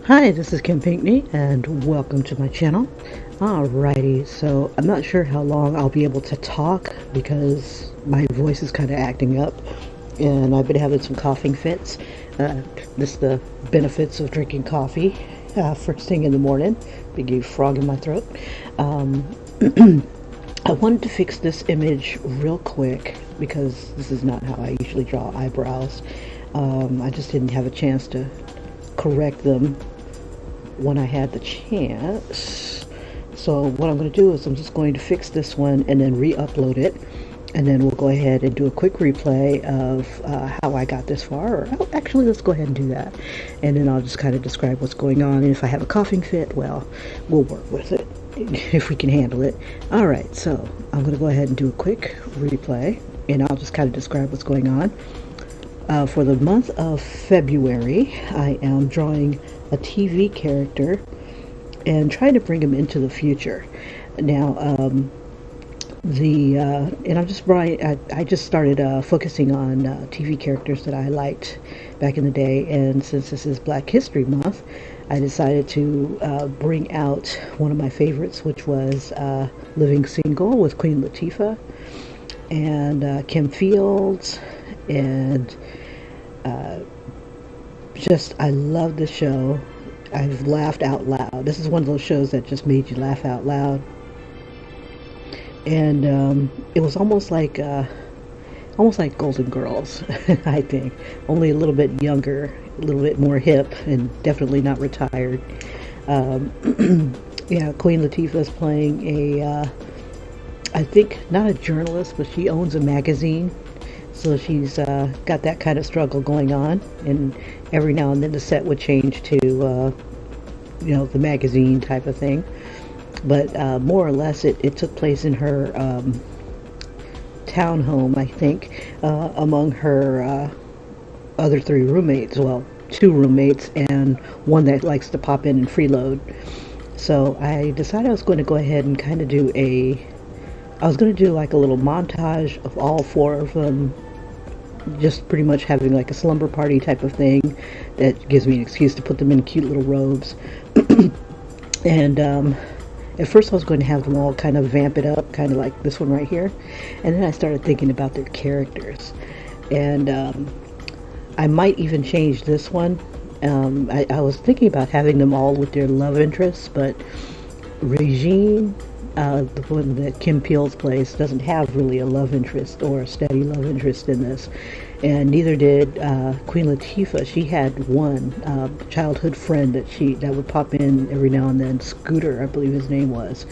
Hi, this is Kim Pinkney, and welcome to my channel. Alrighty, so I'm not sure how long I'll be able to talk because my voice is kind of acting up, and I've been having some coughing fits. This is the benefits of drinking coffee first thing in the morning. Big frog in my throat. I wanted to fix this image real quick because this is not how I usually draw eyebrows. I just didn't have a chance to correct them when I had the chance. So what I'm going to do is I'm just going to fix this one and then re-upload it, and then we'll go ahead and do a quick replay of how I got this far. Or actually, let's go ahead and do that, and then I'll just kind of describe what's going on, and if I have a coughing fit, well, we'll work with it if we can handle it. Alright, so I'm going to go ahead and do a quick replay, and I'll just kind of describe what's going on. For the month of February, I am drawing a TV character and trying to bring him into the future. Now, and I just started focusing on TV characters that I liked back in the day, and since this is Black History Month, I decided to bring out one of my favorites, which was Living Single with Queen Latifah and Kim Fields, and I love the show. I've laughed out loud. This is one of those shows that just made you laugh out loud, and it was almost like Golden Girls, I think, only a little bit younger, a little bit more hip, and definitely not retired. Yeah, Queen Latifah is playing I think not a journalist, but she owns a magazine. So she's got that kind of struggle going on, and every now and then the set would change to, the magazine type of thing. But more or less, it took place in her townhome, I think, among her other three roommates. Well, two roommates and one that likes to pop in and freeload. So I decided I was going to go ahead and kind of do like a little montage of all four of them, just pretty much having like a slumber party type of thing that gives me an excuse to put them in cute little robes. And at first I was going to have them all kind of vamp it up, kind of like this one right here, and then I started thinking about their characters, and I might even change this one. I was thinking about having them all with their love interests, but Regine, the one that Kim Peele's plays, doesn't have really a love interest or a steady love interest in this, and neither did Queen Latifah. She had one childhood friend that would pop in every now and then, Scooter, I believe his name was,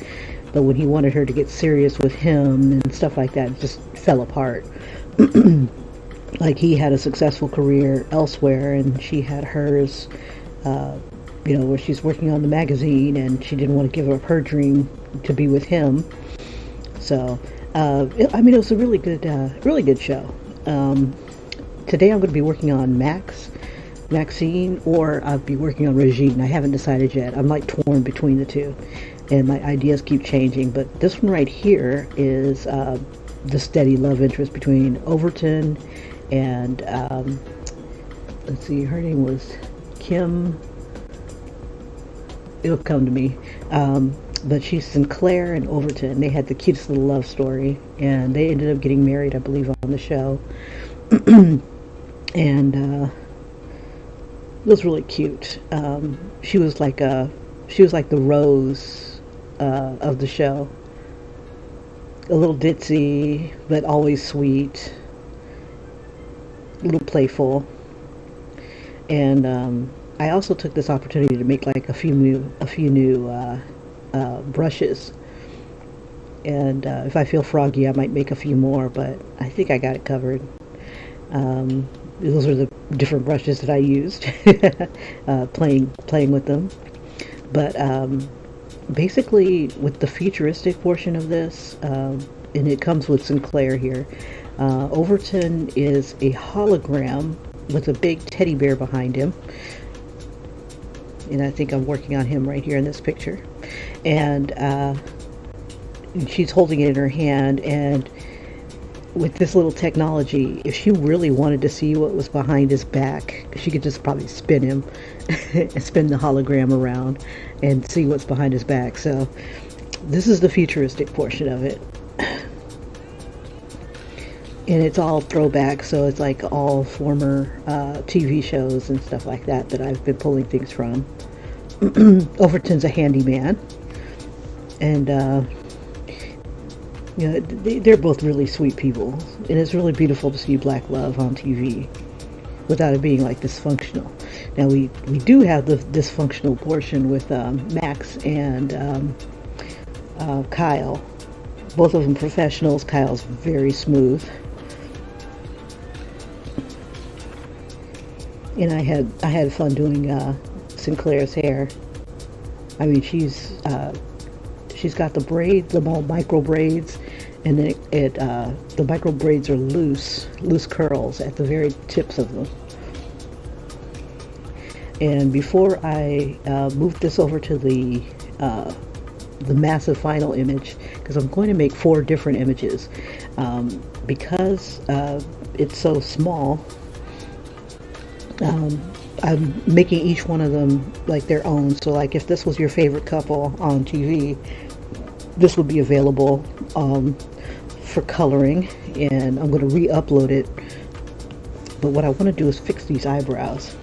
but when he wanted her to get serious with him and stuff like that, it just fell apart. Like, he had a successful career elsewhere, and she had hers, where she's working on the magazine, and she didn't want to give up her dream to be with him. So, it was a really good show. Today I'm going to be working on Maxine, or I'll be working on Regine. I haven't decided yet. I'm like torn between the two, and my ideas keep changing. But this one right here is the steady love interest between Overton and let's see, her name was Kim. It'll come to me. But she's Sinclair and Overton. They had the cutest little love story, and they ended up getting married, I believe, on the show. And it was really cute. She was like the Rose of the show. A little ditzy, but always sweet. A little playful. And I also took this opportunity to make like a few new brushes, and if I feel froggy, I might make a few more, but I think I got it covered. Those are the different brushes that I used playing with them. But basically, with the futuristic portion of this, and it comes with Sinclair here, Overton is a hologram with a big teddy bear behind him, and I think I'm working on him right here in this picture. And she's holding it in her hand, and with this little technology, if she really wanted to see what was behind his back, she could just probably spin him and spin the hologram around and see what's behind his back. So this is the futuristic portion of it. And it's all throwback, so it's like all former TV shows and stuff like that that I've been pulling things from. Overton's a handyman, and you know, they're both really sweet people, and it's really beautiful to see black love on TV without it being like dysfunctional. Now we do have the dysfunctional portion with Max and Kyle. Both of them professionals. Kyle's very smooth. And I had fun doing Sinclair's hair. I mean, she's got the braids, the micro braids, and then the micro braids are loose curls at the very tips of them. And before I moved this over to the massive final image, because I'm going to make 4 different images, because it's so small. I'm making each one of them like their own. So like if this was your favorite couple on TV, this will be available for coloring, and I'm going to re-upload it. But what I want to do is fix these eyebrows.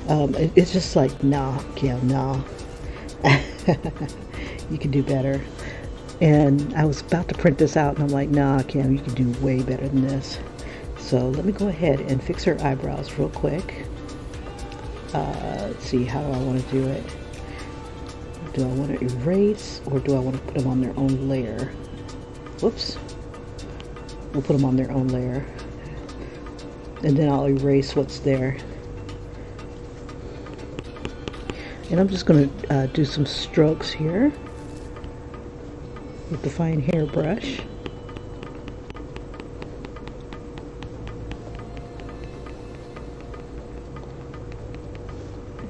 It's just like, nah, Kim, nah. You can do better. And I was about to print this out, and I'm like, nah, Kim, you can do way better than this. So let me go ahead and fix her eyebrows real quick. Let's see, how do I want to do it? Do I want to erase, or do I want to put them on their own layer? Whoops. We'll put them on their own layer. And then I'll erase what's there. And I'm just going to do some strokes here with the fine hairbrush.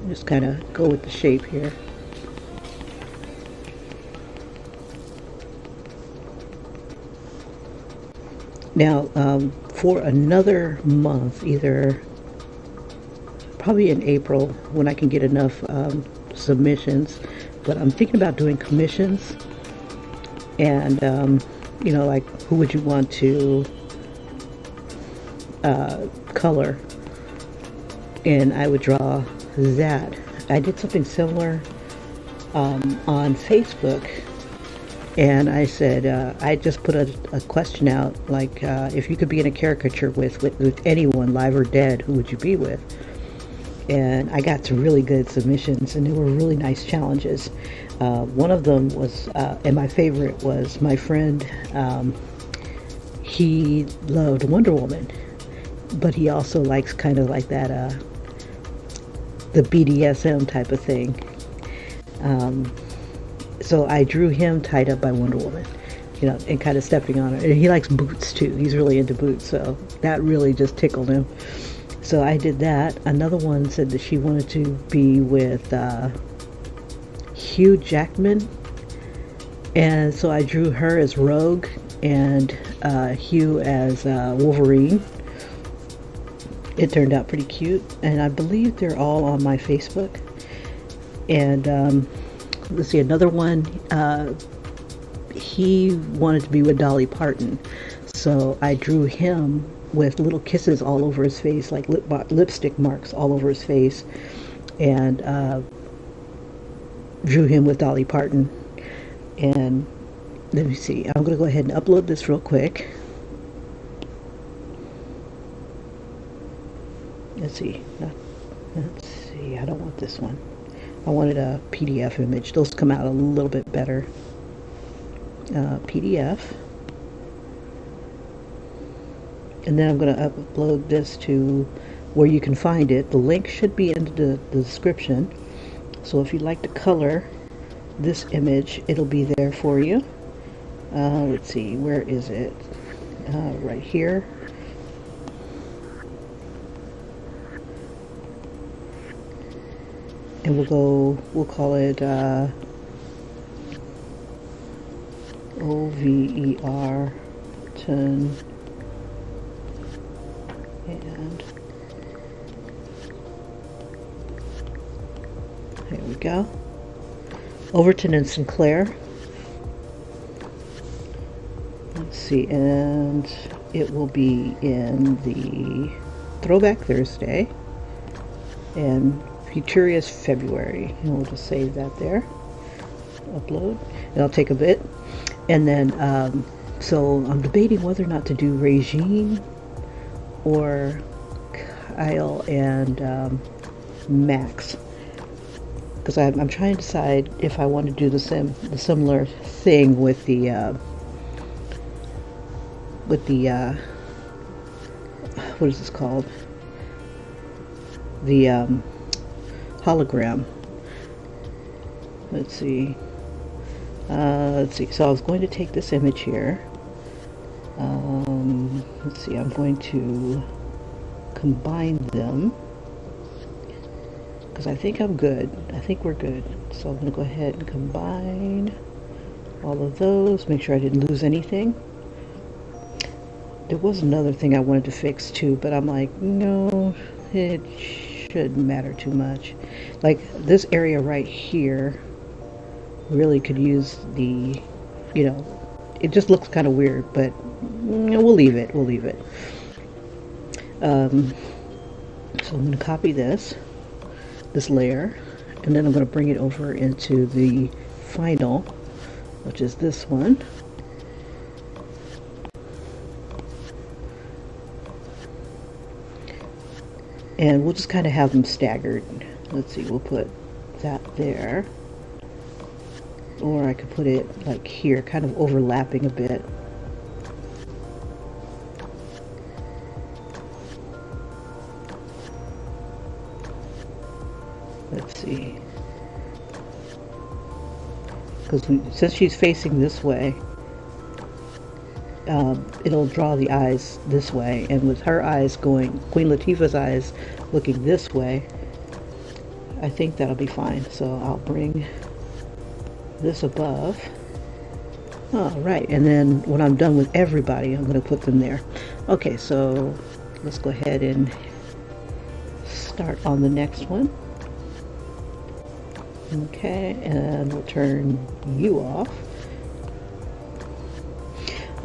Just kind of go with the shape here. Now, for another month, either probably in April when I can get enough submissions, but I'm thinking about doing commissions, and you know, like, who would you want to color? And I would draw that. I did something similar on Facebook, and I said I just put a question out, like, if you could be in a caricature with anyone, live or dead, who would you be with? And I got some really good submissions, and they were really nice challenges. One of them was, and my favorite was my friend. He loved Wonder Woman, but he also likes kind of like that the BDSM type of thing. So I drew him tied up by Wonder Woman, you know, and kind of stepping on her. And he likes boots too. He's really into boots, so that really just tickled him. So I did that. Another one said that she wanted to be with Hugh Jackman, and so I drew her as Rogue and Hugh as Wolverine. It turned out pretty cute, and I believe they're all on my Facebook. And let's see, another one, he wanted to be with Dolly Parton, so I drew him with little kisses all over his face, like lipstick marks all over his face, and drew him with Dolly Parton. And let me see, I'm going to go ahead and upload this real quick. Let's see, I don't want this one. I wanted a PDF image. Those come out a little bit better. PDF. And then I'm going to upload this to where you can find it. The link should be in the description. So if you'd like to color this image, it'll be there for you. Let's see, where is it? Right here. And we'll call it OVER And there we go. Overton and Sinclair. Let's see, and it will be in the Throwback Thursday and Futurious February. And we'll just save that there. Upload. It'll take a bit. And then, so I'm debating whether or not to do Regine or Kyle and Max. Because I'm trying to decide if I want to do the similar thing with the what is this called? The hologram. Let's see. So I was going to take this image here. Let's see. I'm going to combine them because I think I'm good. I think we're good. So I'm going to go ahead and combine all of those. Make sure I didn't lose anything. There was another thing I wanted to fix too, but I'm like, no, it shouldn't matter too much. Like this area right here really could use the, it just looks kind of weird, but we'll leave it. So I'm going to copy this layer, and then I'm going to bring it over into the final, which is this one. And we'll just kind of have them staggered. Let's see, we'll put that there. Or I could put it like here, kind of overlapping a bit. Let's see. Because since she's facing this way, it'll draw the eyes this way, and with her eyes going, Queen Latifah's eyes looking this way, I think that'll be fine. So I'll bring this above. All right, and then when I'm done with everybody, I'm going to put them there. Okay, so let's go ahead and start on the next one. Okay, and we'll turn you off.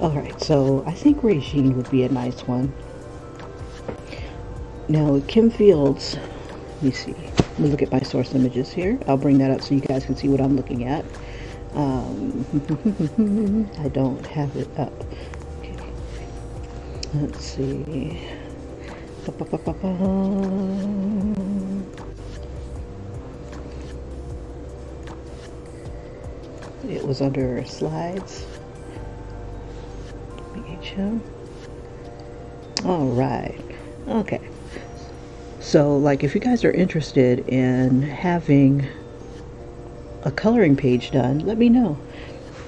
Alright, so I think Regine would be a nice one. Now, Kim Fields, let me see. Let me look at my source images here. I'll bring that up so you guys can see what I'm looking at. I don't have it up. Okay. Let's see. It was under slides. Alright, okay, so like if you guys are interested in having a coloring page done, let me know.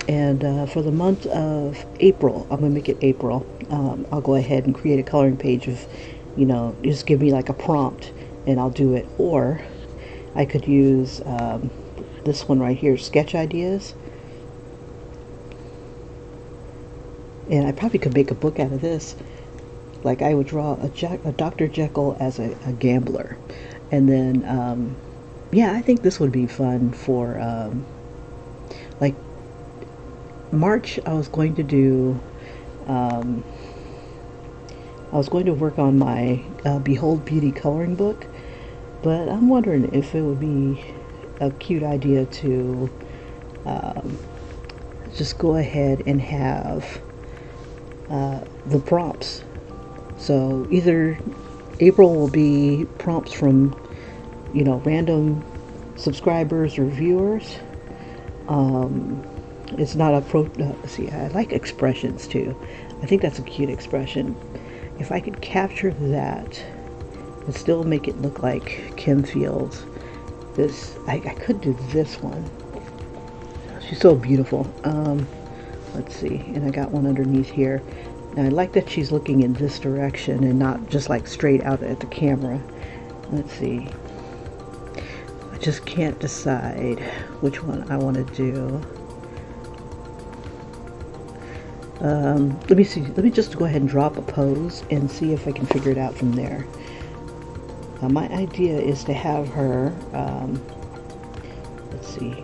And for the month of April, I'm gonna make it April, I'll go ahead and create a coloring page of, just give me like a prompt and I'll do it. Or I could use this one right here, sketch ideas. And I probably could make a book out of this. Like I would draw a Dr. Jekyll as a gambler. And then, yeah, I think this would be fun for, like, March I was going to do, I was going to work on my Behold Beauty coloring book. But I'm wondering if it would be a cute idea to just go ahead and have the prompts. So either April will be prompts from random subscribers or viewers. It's not a see, I like expressions too. I think that's a cute expression. If I could capture that and still make it look like Kim Fields, I could do this one. She's so beautiful. Let's see, and I got one underneath here. And I like that she's looking in this direction and not just like straight out at the camera. Let's see. I just can't decide which one I want to do. Let me see. Let me just go ahead and drop a pose and see if I can figure it out from there. My idea is to have her, let's see,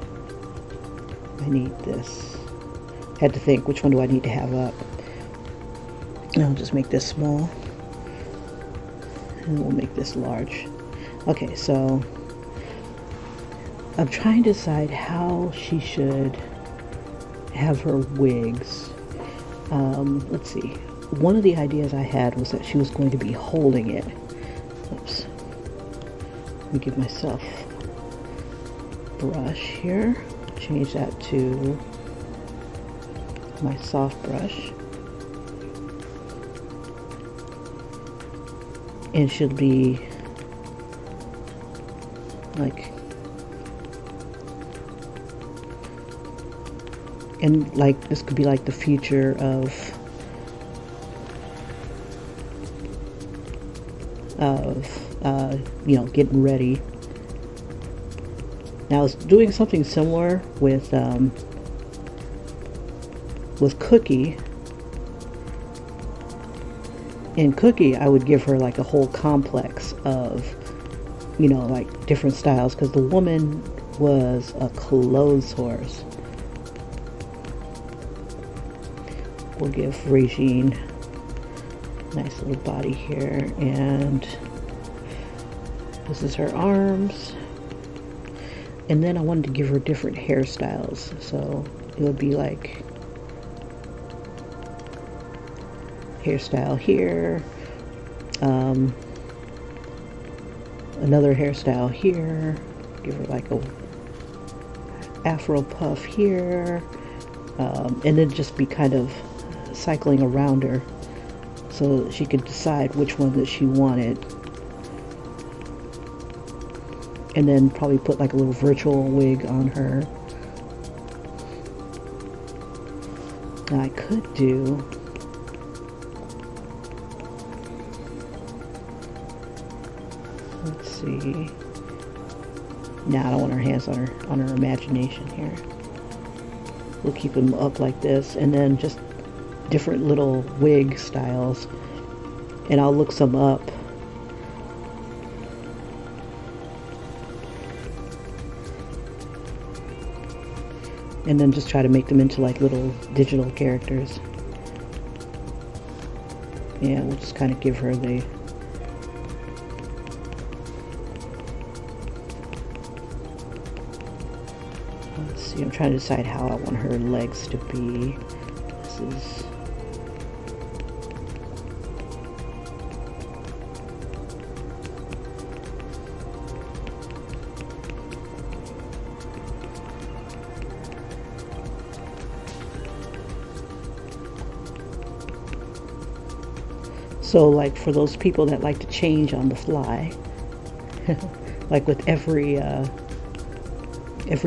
I need this. Had to think, which one do I need to have up? And I'll just make this small. And we'll make this large. Okay, so I'm trying to decide how she should have her wigs. Let's see. One of the ideas I had was that she was going to be holding it. Oops. Let me give myself a brush here. Change that to my soft brush. And she'll be like, and like this could be like the future of you know, getting ready. Now I was doing something similar with Cookie. In Cookie, I would give her like a whole complex of, you know, like different styles, because the woman was a clothes horse. We'll give Regine a nice little body here, and this is her arms. And then I wanted to give her different hairstyles, so it would be like hairstyle here, another hairstyle here, give her like a afro puff here, and then just be kind of cycling around her so she could decide which one that she wanted, and then probably put like a little virtual wig on her. Now I could do, let's see. Now I don't want her hands on her imagination here. We'll keep them up like this, and then just different little wig styles, and I'll look some up. And then just try to make them into like little digital characters. Yeah, we'll just kind of give her the, let's see, I'm trying to decide how I want her legs to be. This is, so like for those people that like to change on the fly, like with every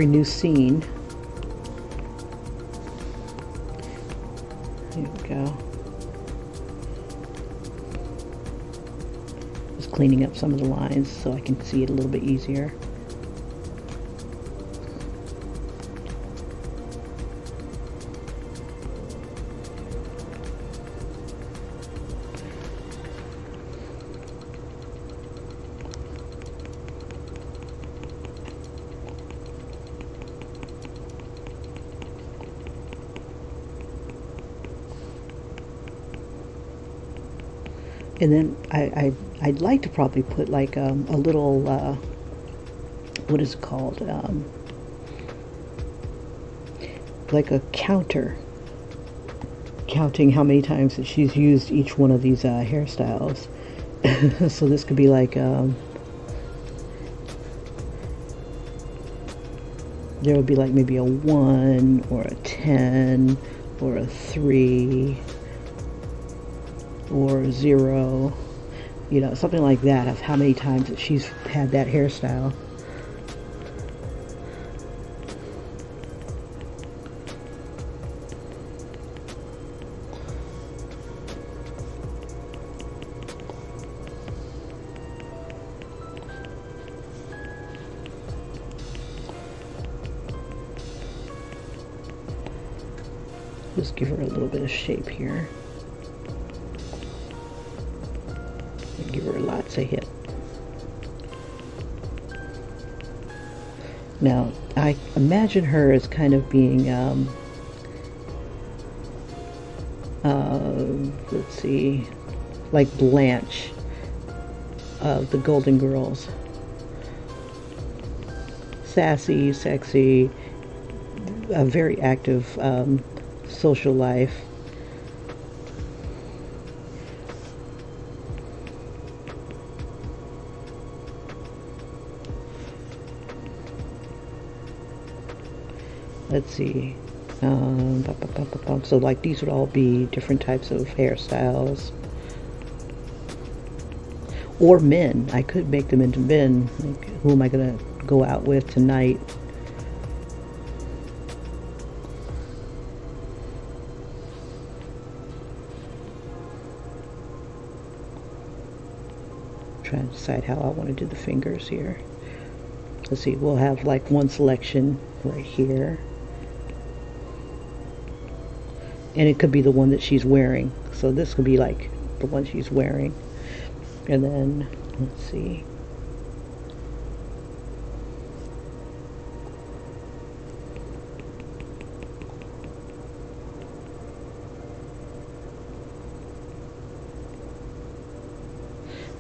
new scene. Here we go. Just cleaning up some of the lines so I can see it a little bit easier. And then I'd like to probably put like a little, what is it called? Like a counter, counting how many times that she's used each one of these hairstyles. So this could be like, there would be like maybe a 1 or a 10 or a 3. Or 0, you know, something like that, of how many times that she's had that hairstyle. Just give her a little bit of shape here. And give her lots of hip. Now, I imagine her as kind of being, let's see, like Blanche of the Golden Girls. Sassy, sexy, a very active social life. Let's see. So like these would all be different types of hairstyles. Or men. I could make them into men. Like, who am I going to go out with tonight? Trying to decide how I want to do the fingers here. Let's see, we'll have like one selection right here. And it could be the one that she's wearing. So this could be like the one she's wearing. And then, let's see.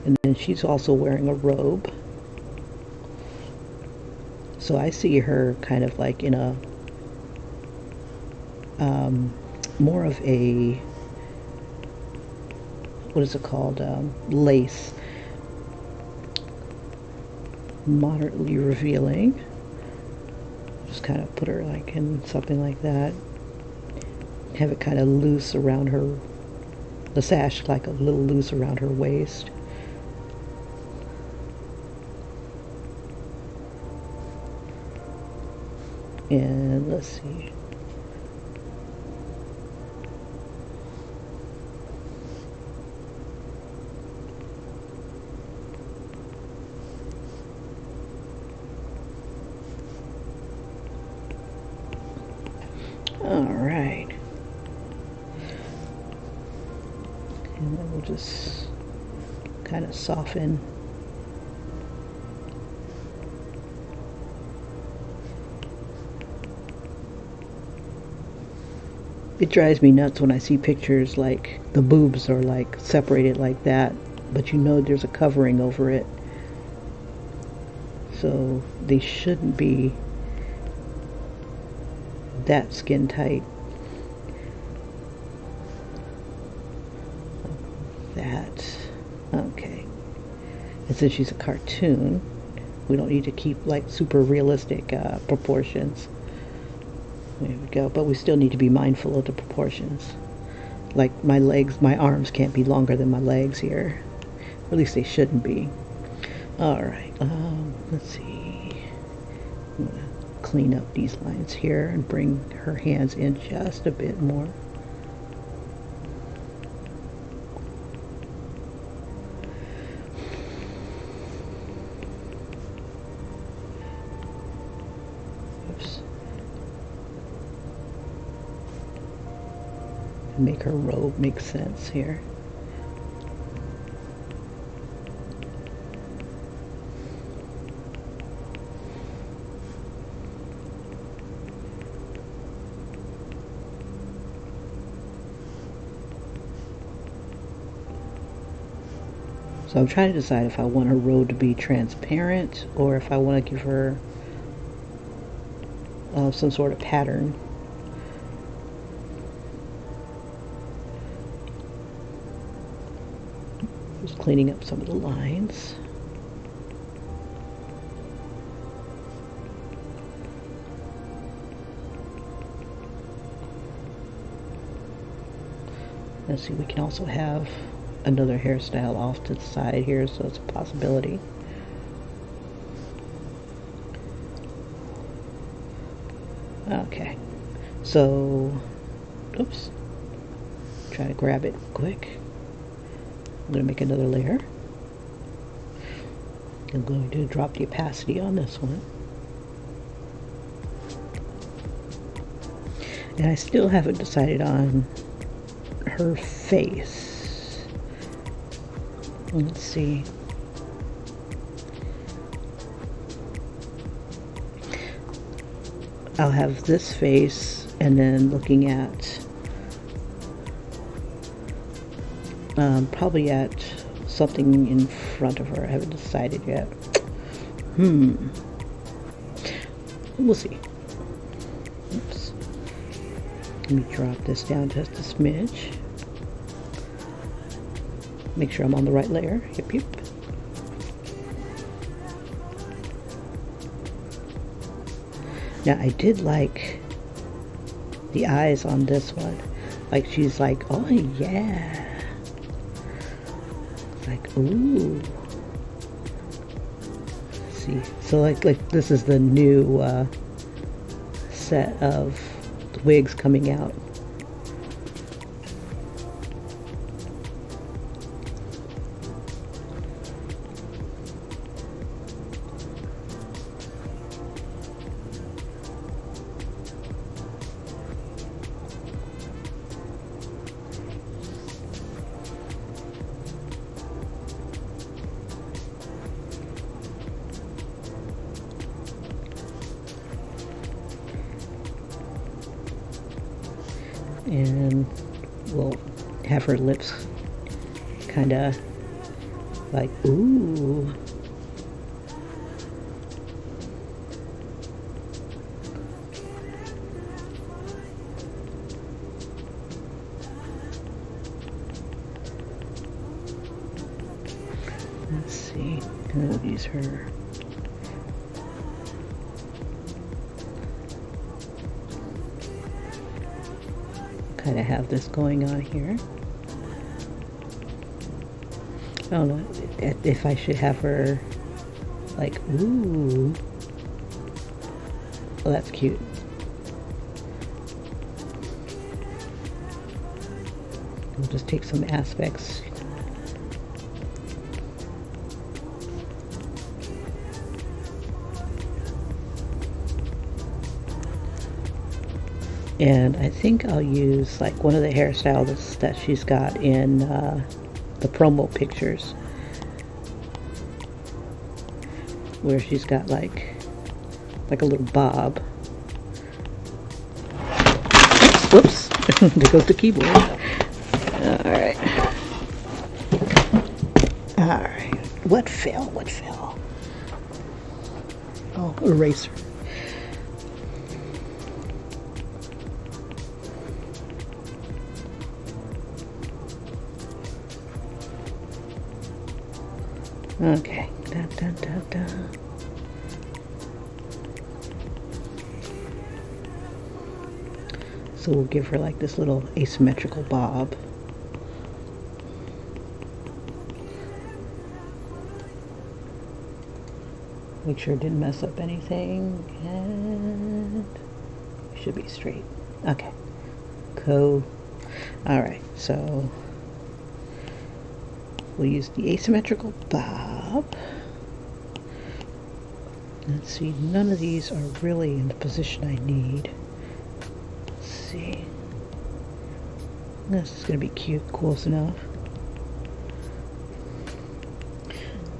And then she's also wearing a robe. So I see her kind of like in a more of a, what is it called, lace, moderately revealing. Just kind of put her like in something like that, have it kind of loose around her, the sash like a little loose around her waist. And let's see. All right. And then we'll just kind of soften. It drives me nuts when I see pictures like the boobs are like separated like that, but you know there's a covering over it. So they shouldn't be that skin tight. That. Okay. And since she's a cartoon, we don't need to keep like super realistic proportions. There we go. But we still need to be mindful of the proportions. Like my legs, my arms can't be longer than my legs here. Or at least they shouldn't be. Alright, let's see. I'm going to clean up these lines here and bring her hands in just a bit more. Make her robe make sense here. So I'm trying to decide if I want her robe to be transparent or if I want to give her some sort of pattern. Just cleaning up some of the lines. Let's see, we can also have another hairstyle off to the side here, so it's a possibility. Okay, so, oops, try to grab it quick. I'm going to make another layer. I'm going to drop the opacity on this one. And I still haven't decided on her face. Let's see. I'll have this face, and then looking at probably at something in front of her. I haven't decided yet. We'll see. Oops. Let me drop this down just a smidge. Make sure I'm on the right layer. Yep, yep. Now, I did like the eyes on this one. Like, she's like, oh yeah. Like, ooh. See, so like this is the new set of wigs coming out. And we'll have her lips kind of like, ooh. Let's see, I'm gonna use her. Kind of have this going on here. I don't know if I should have her like, ooh. Oh, that's cute. We'll just take some aspects. And I think I'll use like one of the hairstyles that she's got in the promo pictures, where she's got like a little bob. Whoops, there goes the keyboard. Alright. Alright. What fell? What fell? Oh, eraser. Okay. Da, da, da, da. So we'll give her like this little asymmetrical bob. Make sure it didn't mess up anything, and it should be straight. Okay. Cool. Alright, so we'll use the asymmetrical bob. Let's see, none of these are really in the position I need. Let's see. This is going to be cute, close enough.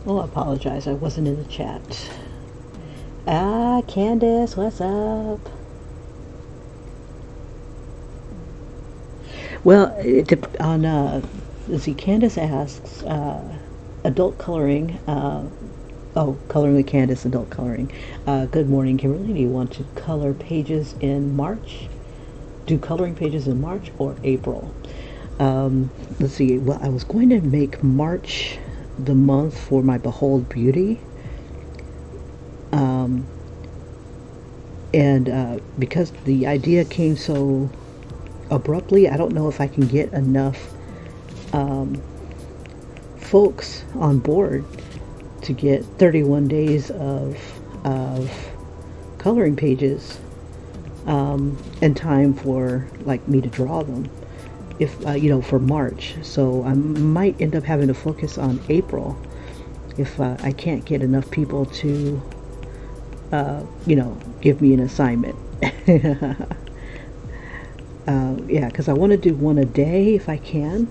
Oh, I apologize, I wasn't in the chat. Ah, Candace, what's up? Well, let's see, Candace asks, adult coloring, coloring with Candace, adult coloring. Good morning, Kimberly. Do you want to color pages in March? Do coloring pages in March or April? Let's see, well, I was going to make March the month for my Behold Beauty. Because the idea came so abruptly, I don't know if I can get enough folks on board to get 31 days of coloring pages in time for like me to draw them, if for March. So I might end up having to focus on April if I can't get enough people to give me an assignment. Yeah, because I want to do one a day if I can,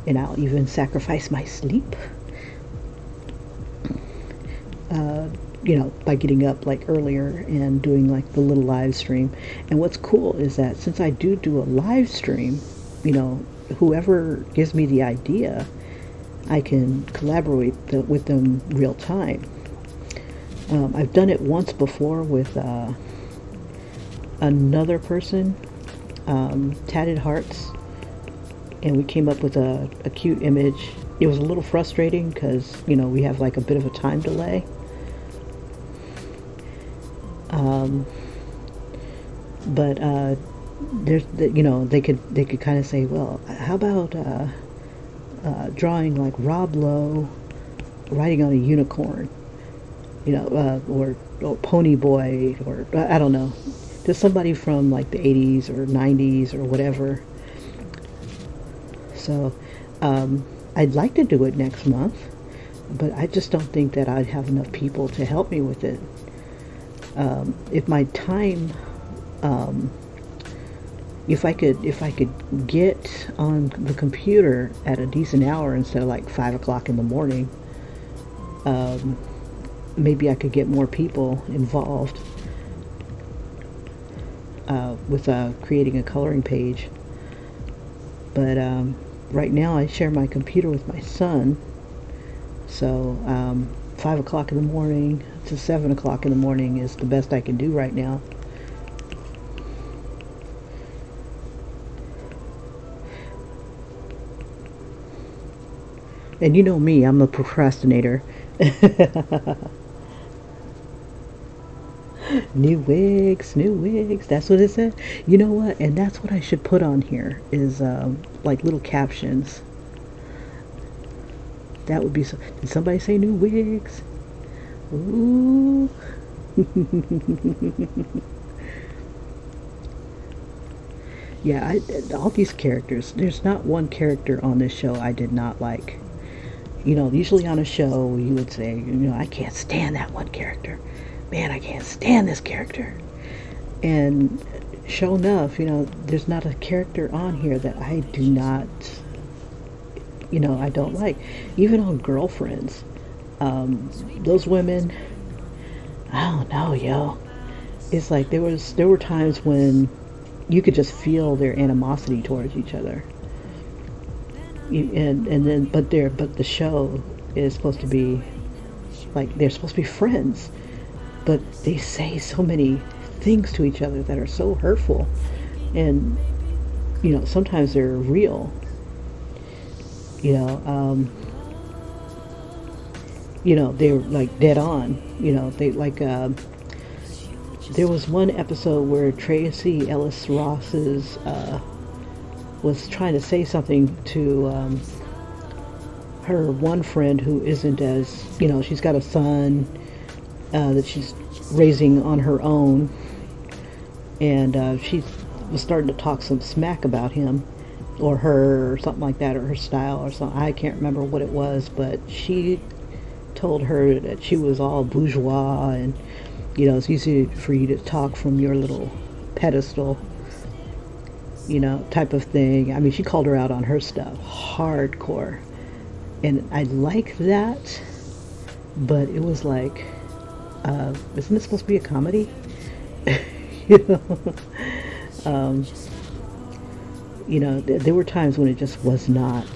and I'll even sacrifice my sleep. By getting up like earlier and doing like the little live stream. And what's cool is that since I do a live stream, whoever gives me the idea, I can collaborate with them real time. I've done it once before with another person, Tatted Hearts, and we came up with a cute image. It was a little frustrating because we have like a bit of a time delay. But there's they could kind of say, well, how about drawing like Rob Lowe riding on a unicorn, or Pony Boy, or I don't know, just somebody from like the 80s or 90s or whatever. So I'd like to do it next month, but I just don't think that I'd have enough people to help me with it. If my time, if I could get on the computer at a decent hour instead of like 5 o'clock in the morning, maybe I could get more people involved with creating a coloring page. But right now I share my computer with my son, so 5 o'clock in the morning to 7 o'clock in the morning is the best I can do right now. And you know me, I'm a procrastinator. New wigs, that's what it said. You know what? And that's what I should put on here is like little captions. That would be so. Did somebody say new wigs? Ooh. Yeah, all these characters, there's not one character on this show I did not like. Usually on a show you would say, I can't stand that one character. Man, I can't stand this character. And sure enough, there's not a character on here that I do not, I don't like. Even on Girlfriends, those women, I don't know, yo. It's like there were times when you could just feel their animosity towards each other. But the show is supposed to be like they're supposed to be friends, but they say so many things to each other that are so hurtful, and sometimes they're real. They're like dead on. They like there was one episode where Tracy Ellis Ross's was trying to say something to her one friend who isn't as, she's got a son that she's raising on her own, and she was starting to talk some smack about him or her or something like that, or her style or something. I can't remember what it was, but she told her that she was all bourgeois and, it's easy for you to talk from your little pedestal, type of thing. I mean, she called her out on her stuff hardcore, and I like that, but it was like, isn't it supposed to be a comedy? There were times when it just was not.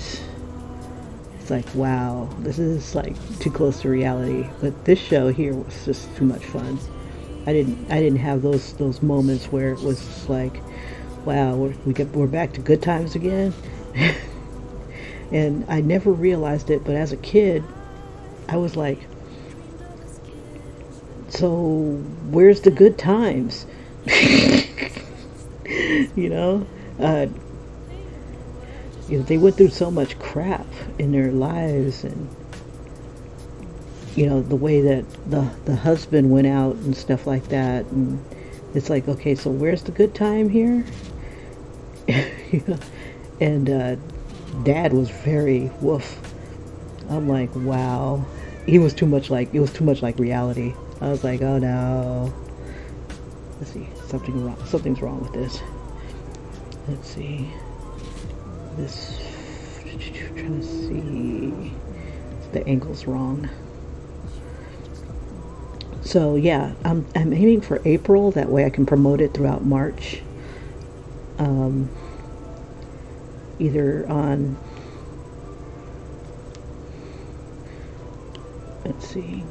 It's like, wow, this is like too close to reality. But this show here was just too much fun. I didn't have those moments where it was like, wow, we're back to good times again. And I never realized it, but as a kid, I was like, so where's the good times? They went through so much crap in their lives, and the way that the husband went out and stuff like that, and it's like, okay, so where's the good time here? And Dad was very woof. I'm like, wow, it was too much like reality. I was like, oh no, let's see, something's wrong with this. Let's see. This, trying to see, the angle's wrong. So yeah, I'm aiming for April. That way I can promote it throughout March. Either on, let's see.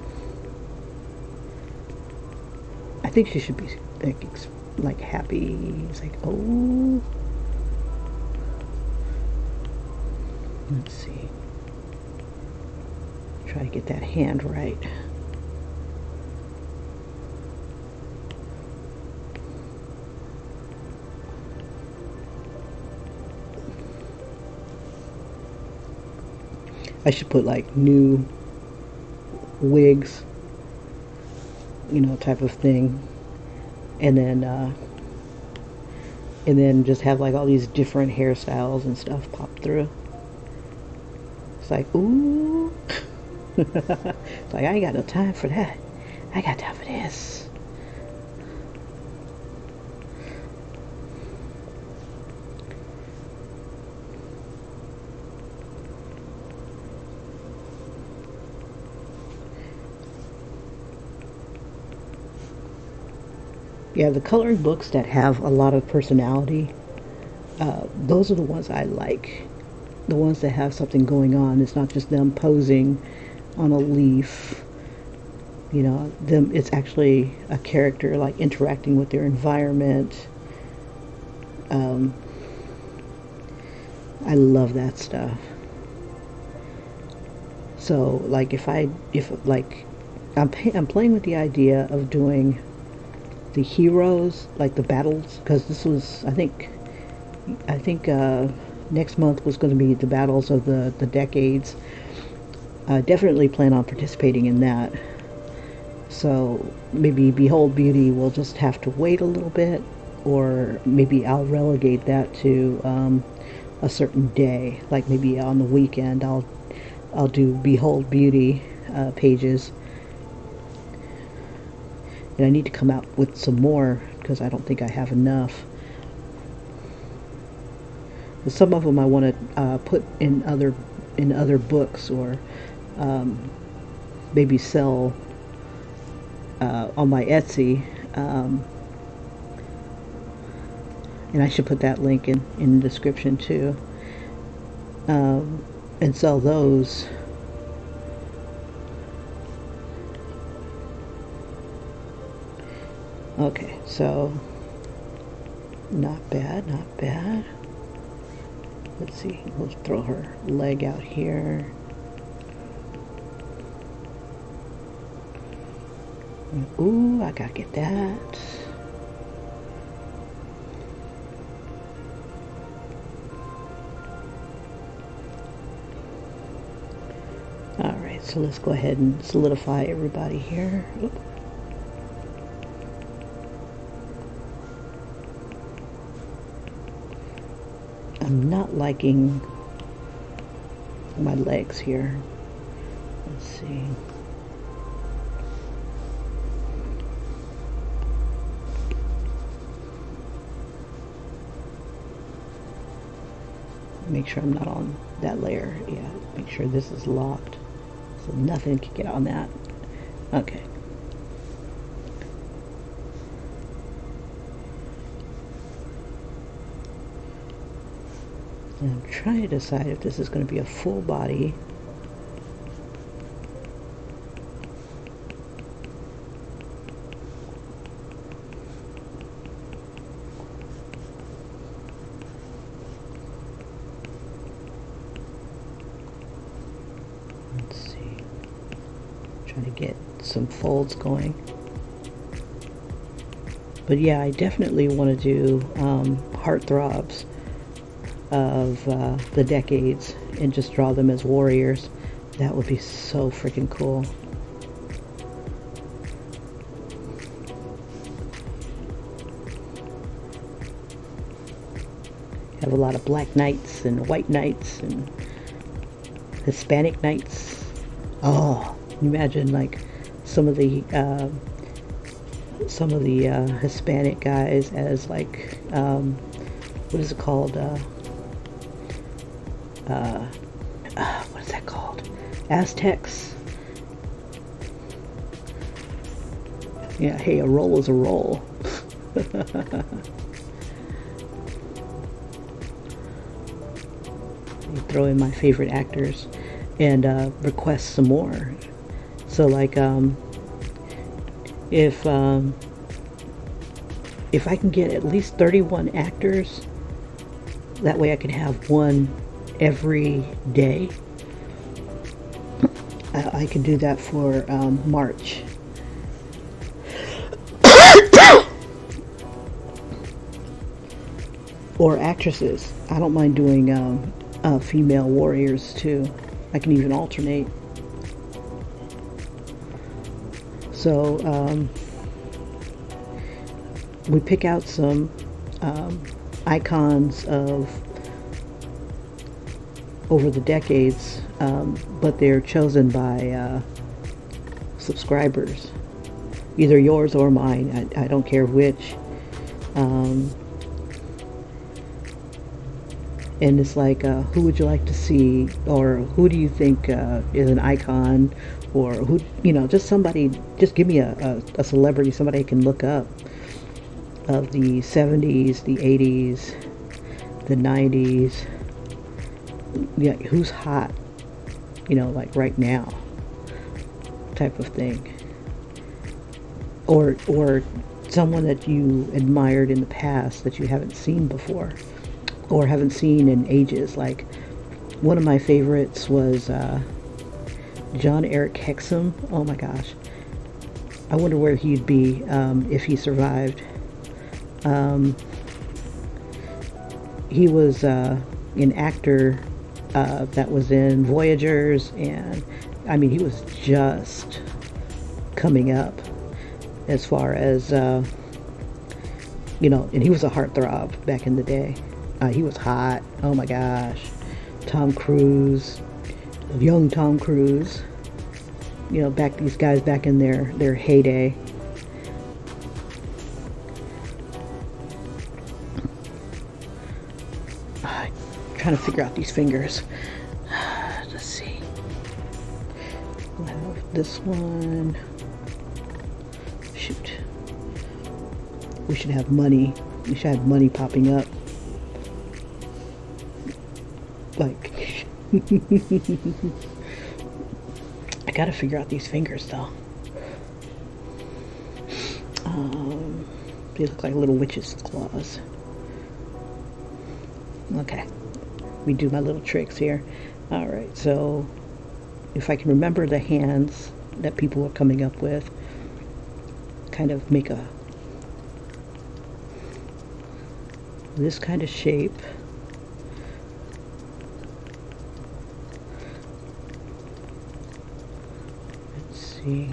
I think she should be like happy. It's like, oh. Let's see. Try to get that hand right. I should put like new wigs, type of thing, and then just have like all these different hairstyles and stuff pop through. It's like, ooh. It's like, I ain't got no time for that. I got time for this. Yeah, the coloring books that have a lot of personality, those are the ones I like. The ones that have something going on. It's not just them posing on a leaf. It's actually a character like interacting with their environment. I love that stuff. So like if like I'm playing with the idea of doing the heroes, like the battles, because this was I think next month was going to be the battles of the decades. I definitely plan on participating in that. So maybe Behold Beauty will just have to wait a little bit, or maybe I'll relegate that to a certain day. Like maybe on the weekend I'll do Behold Beauty pages. And I need to come out with some more because I don't think I have enough. But some of them I want to put in other books, or maybe sell on my Etsy. And I should put that link in the description too. And sell those. Okay, so not bad, not bad. Let's see, we'll throw her leg out here. Ooh, I gotta get that. Alright, so let's go ahead and solidify everybody here. Oop. I'm not liking my legs here. Let's see. Make sure I'm not on that layer. Yeah, make sure this is locked so nothing can get on that. Okay. And I'm trying to decide if this is going to be a full body. Let's see. Trying to get some folds going. But yeah, I definitely want to do heartthrobs of the decades and just draw them as warriors. That would be so freaking cool. Have a lot of black knights and white knights and Hispanic knights. Oh, imagine like some of the Hispanic guys as like what is it called? What is that called? Aztecs. Yeah, hey, a roll is a roll. You throw in my favorite actors and request some more. So like if I can get at least 31 actors, that way I can have one every day. I can do that for March. Or actresses. I don't mind doing female warriors too. I can even alternate. So we pick out some icons of over the decades, but they're chosen by subscribers, either yours or mine. I don't care which. And it's like, who would you like to see, or who do you think is an icon, or who, just somebody, just give me a celebrity, somebody I can look up of the 70s, the 80s, the 90s, yeah, who's hot, like right now, type of thing, or someone that you admired in the past that you haven't seen before, or haven't seen in ages. Like one of my favorites was John Eric Hexsom. Oh my gosh, I wonder where he'd be if he survived. He was an actor that was in Voyagers, and I mean, he was just coming up as far as and he was a heartthrob back in the day. He was hot. Oh my gosh. Tom Cruise, young Tom Cruise. These guys back in their heyday. Trying to figure out these fingers. Let's see. We'll have this one. Shoot. We should have money. We should have money popping up. Like, I gotta figure out these fingers though. They look like little witch's claws. Okay, we do my little tricks here. All right, so if I can remember the hands that people are coming up with, kind of make this kind of shape. See.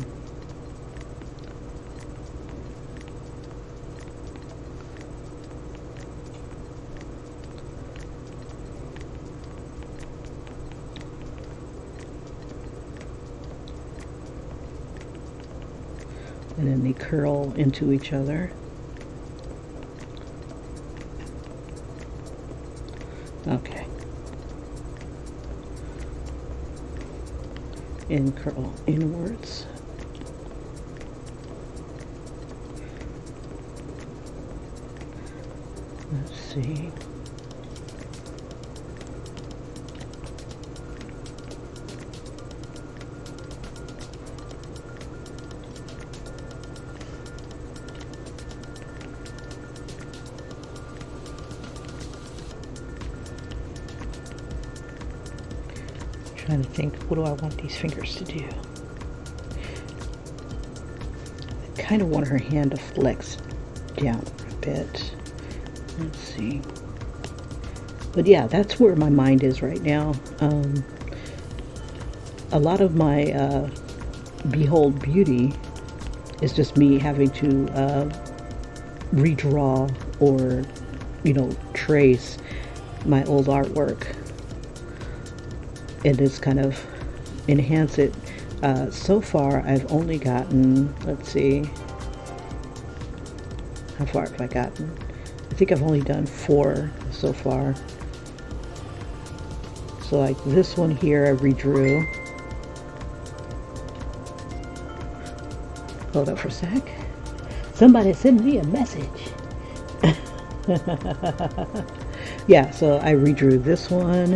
And then they curl into each other. Okay. And curl inwards. Let's see. Trying to think, what do I want these fingers to do? I kind of want her hand to flex down a bit. Let's see. But yeah, that's where my mind is right now. A lot of my Behold Beauty is just me having to redraw or, trace my old artwork and just kind of enhance it. So far, I've only gotten, let's see, how far have I gotten? I think I've only done 4 so far. So like this one here I redrew. Hold up for a sec. Somebody send me a message. Yeah, so I redrew this one,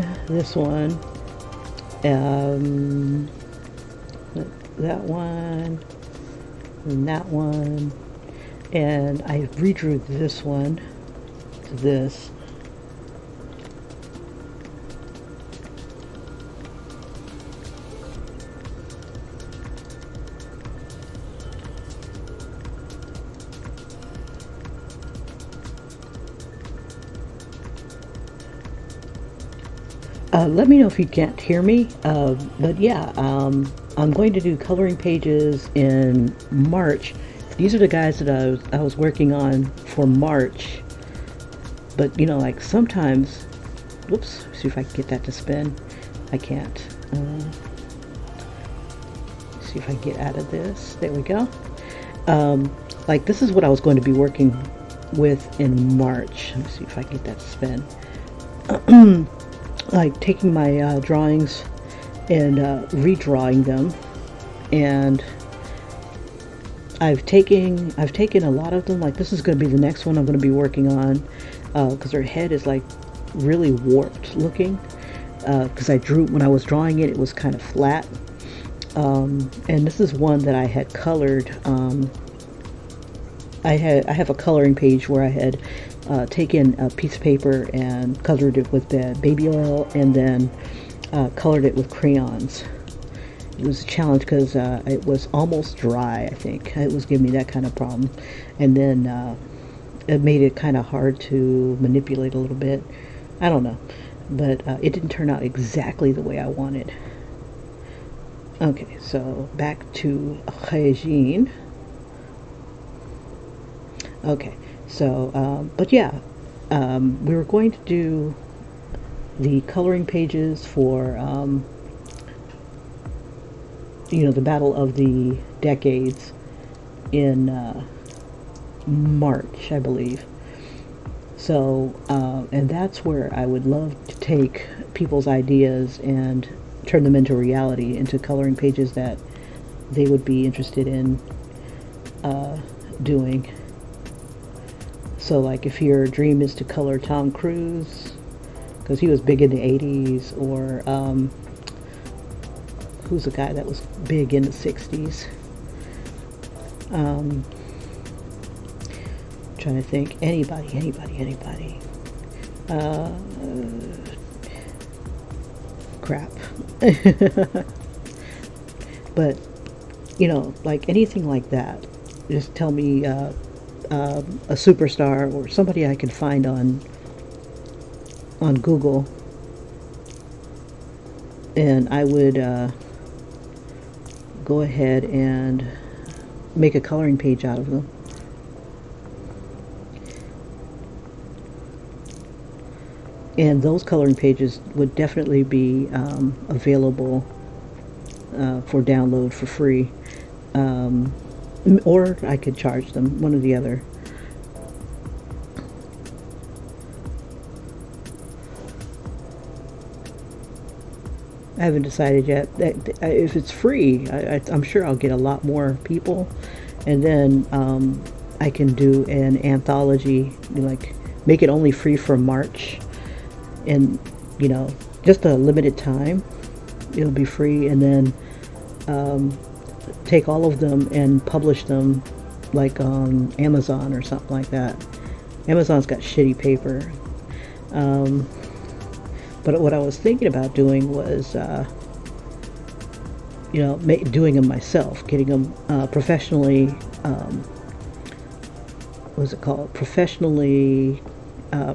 that one, and that one, and I redrew this one to this. Let me know if you can't hear me, but yeah, I'm going to do coloring pages in March. These are the guys that I was working on for March, but you know, like sometimes, whoops, see if I can get that to spin. I can't. See if I can get out of this. There we go. Like this is what I was going to be working with in March. Let me see if I can get that to spin. Like taking my drawings and redrawing them, and I've taken a lot of them. Like this is going to be the next one I'm going to be working on, because her head is like really warped looking, because I drew, when I was drawing it, it was kind of flat, and this is one that I had colored. I have a coloring page where I had taken a piece of paper and colored it with the baby oil, and then colored it with crayons. It was a challenge because it was almost dry. I think it was giving me that kind of problem, and then it made it kind of hard to manipulate a little bit. I don't know, but it didn't turn out exactly the way I wanted. Okay, so back to Regine. Okay, so, but yeah, we were going to do the coloring pages for, you know, the Battle of the Decades in March, I believe. So, and that's where I would love to take people's ideas and turn them into reality, into coloring pages that they would be interested in doing. So like if your dream is to color Tom Cruise, because he was big in the 80s, or who's a guy that was big in the 60s? Trying to think, anybody. Crap. But, you know, like anything like that, just tell me a superstar or somebody I can find on Google, and I would go ahead and make a coloring page out of them. And those coloring pages would definitely be available for download for free, or I could charge them, one or the other. I haven't decided yet. If it's free, I'm sure I'll get a lot more people, and then I can do an anthology, like make it only free for March, and you know, just a limited time. It'll be free, and then take all of them and publish them like on Amazon or something like that. Amazon's got shitty paper. But what I was thinking about doing was, you know, doing them myself, getting them professionally, what's it called? Professionally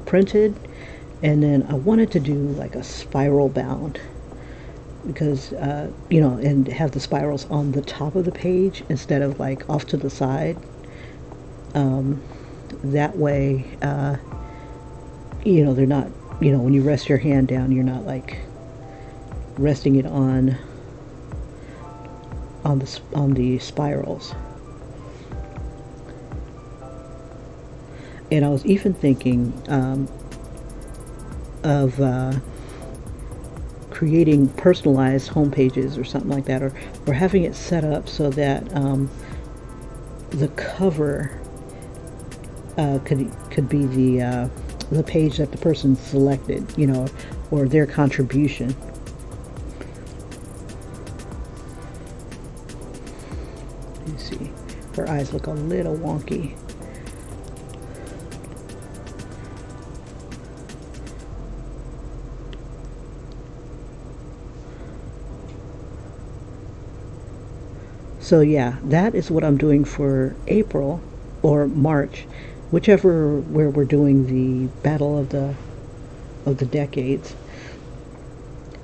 printed. And then I wanted to do like a spiral bound, because, you know, and have the spirals on the top of the page instead of like off to the side. That way, you know, they're not, you know, when you rest your hand down, you're not like resting it on the spirals. And I was even thinking of creating personalized home pages or something like that, or having it set up so that the cover could be the page that the person selected, or their contribution. Let me see. Her eyes look a little wonky. So yeah, that is what I'm doing for April or March, whichever where we're doing the battle of the decades.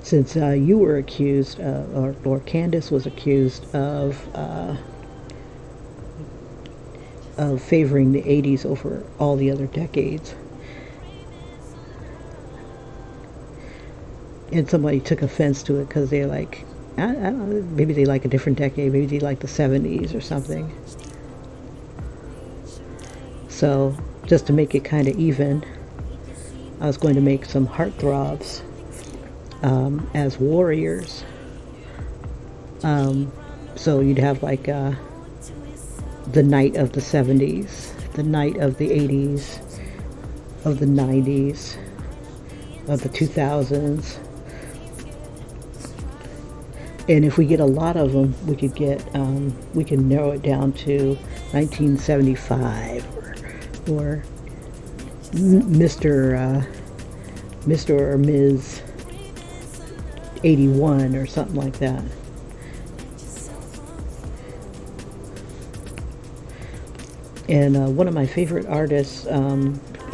Since you were accused, or Candace was accused of favoring the 80s over all the other decades. And somebody took offense to it because they're like, I don't know, maybe they like a different decade, maybe they like the 70s or something. So, just to make it kind of even, I was going to make some heartthrobs as warriors. So you'd have like the night of the 70s, the night of the 80s, of the 90s, of the 2000s. And if we get a lot of them, we can narrow it down to 1975 or Mr. or Ms. 81 or something like that. And one of my favorite artists,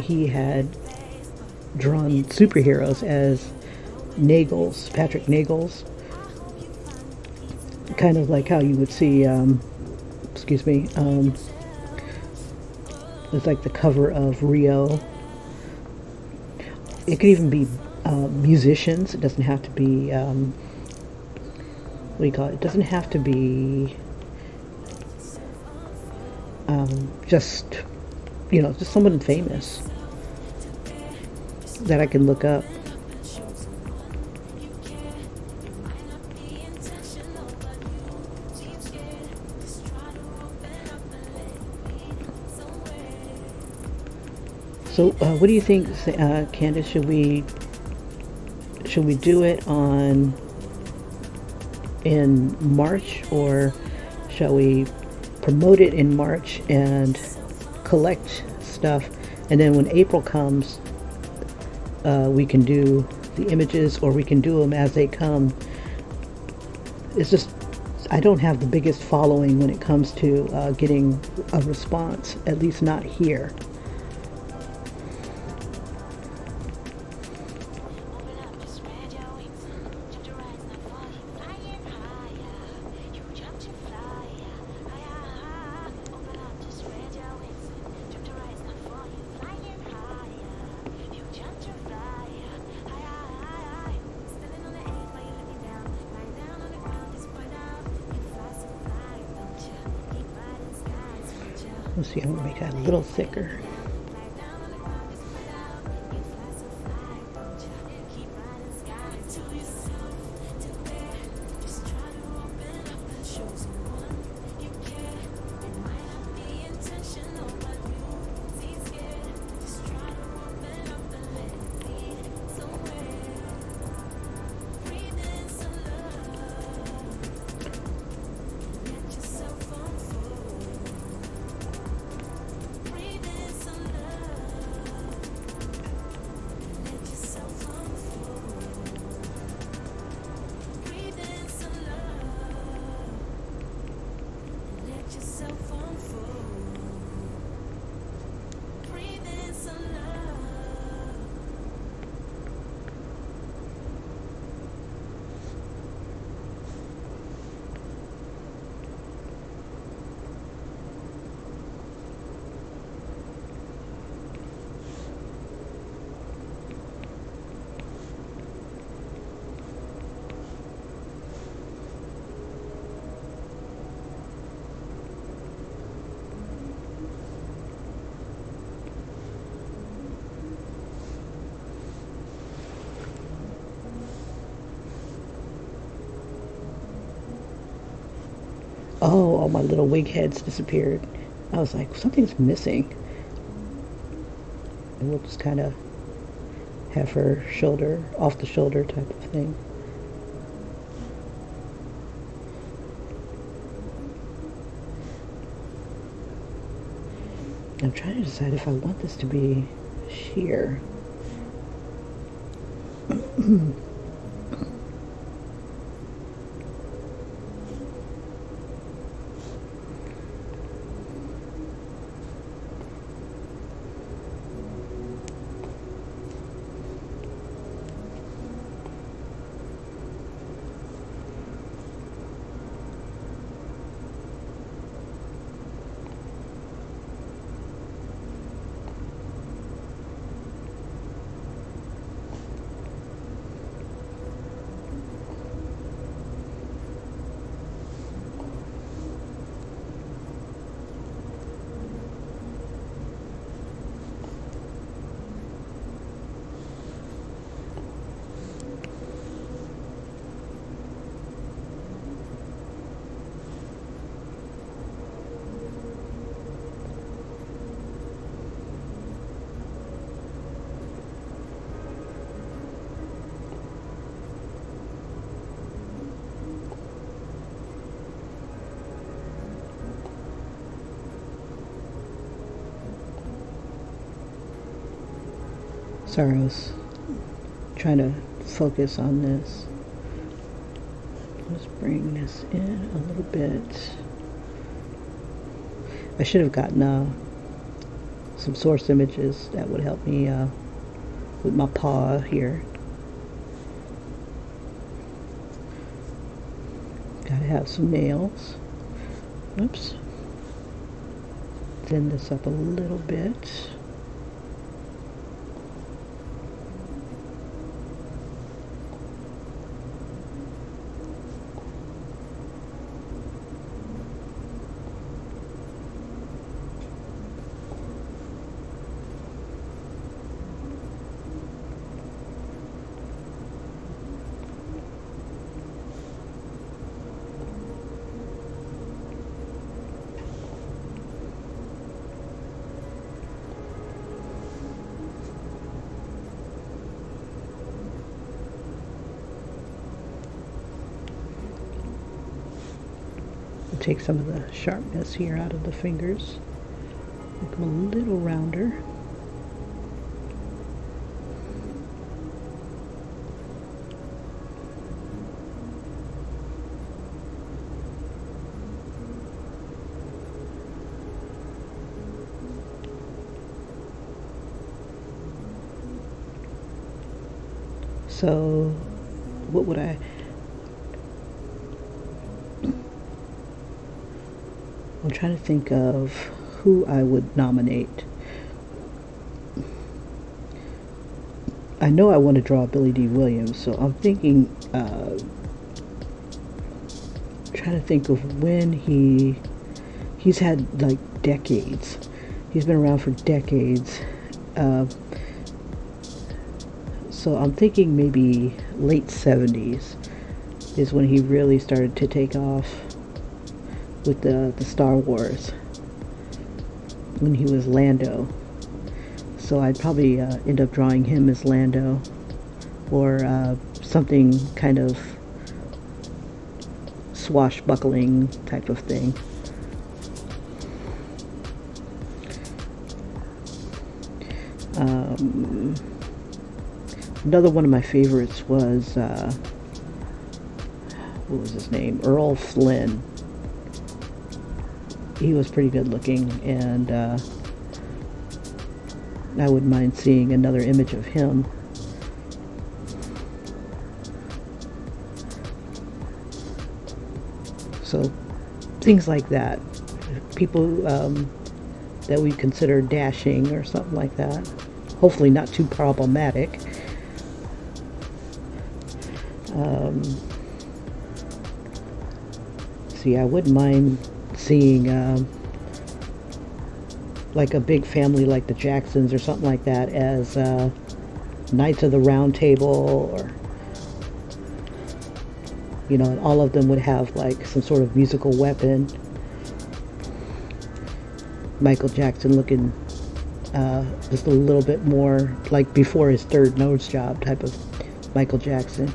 he had drawn superheroes as Nagels, Patrick Nagels. Kind of like how you would see, it's like the cover of Rio. It could even be musicians. It doesn't have to be, what do you call it? It doesn't have to be just someone famous that I can look up. So, what do you think, Candace? Should we do it in March, or shall we promote it in March and collect stuff, and then when April comes, we can do the images, or we can do them as they come? It's just, I don't have the biggest following when it comes to getting a response, at least not here. Let's see, I'm going to make that a little thicker. Oh, all my little wig heads disappeared. I was like, something's missing. And we'll just kind of have her shoulder, off the shoulder type of thing. I'm trying to decide if I want this to be sheer. Sorry, I was trying to focus on this. Let's bring this in a little bit. I should have gotten some source images that would help me with my paw here. Gotta have some nails. Oops. Thin this up a little bit. Take some of the sharpness here out of the fingers, make them a little rounder. So what would I'm trying to think of who I would nominate. I know I want to draw Billy D. Williams, so I'm thinking, trying to think of when he's had like decades. He's been around for decades. So I'm thinking maybe late 70s is when he really started to take off with the Star Wars, when he was Lando. So I'd probably end up drawing him as Lando, or something kind of swashbuckling type of thing. Another one of my favorites was what was his name? Earl Flynn. He was pretty good looking, and I wouldn't mind seeing another image of him. So things like that. People that we consider dashing or something like that. Hopefully not too problematic. See, I wouldn't mind seeing like a big family like the Jacksons or something like that as Knights of the Round Table, or And all of them would have like some sort of musical weapon. Michael Jackson looking just a little bit more like before his third nose job type of Michael Jackson,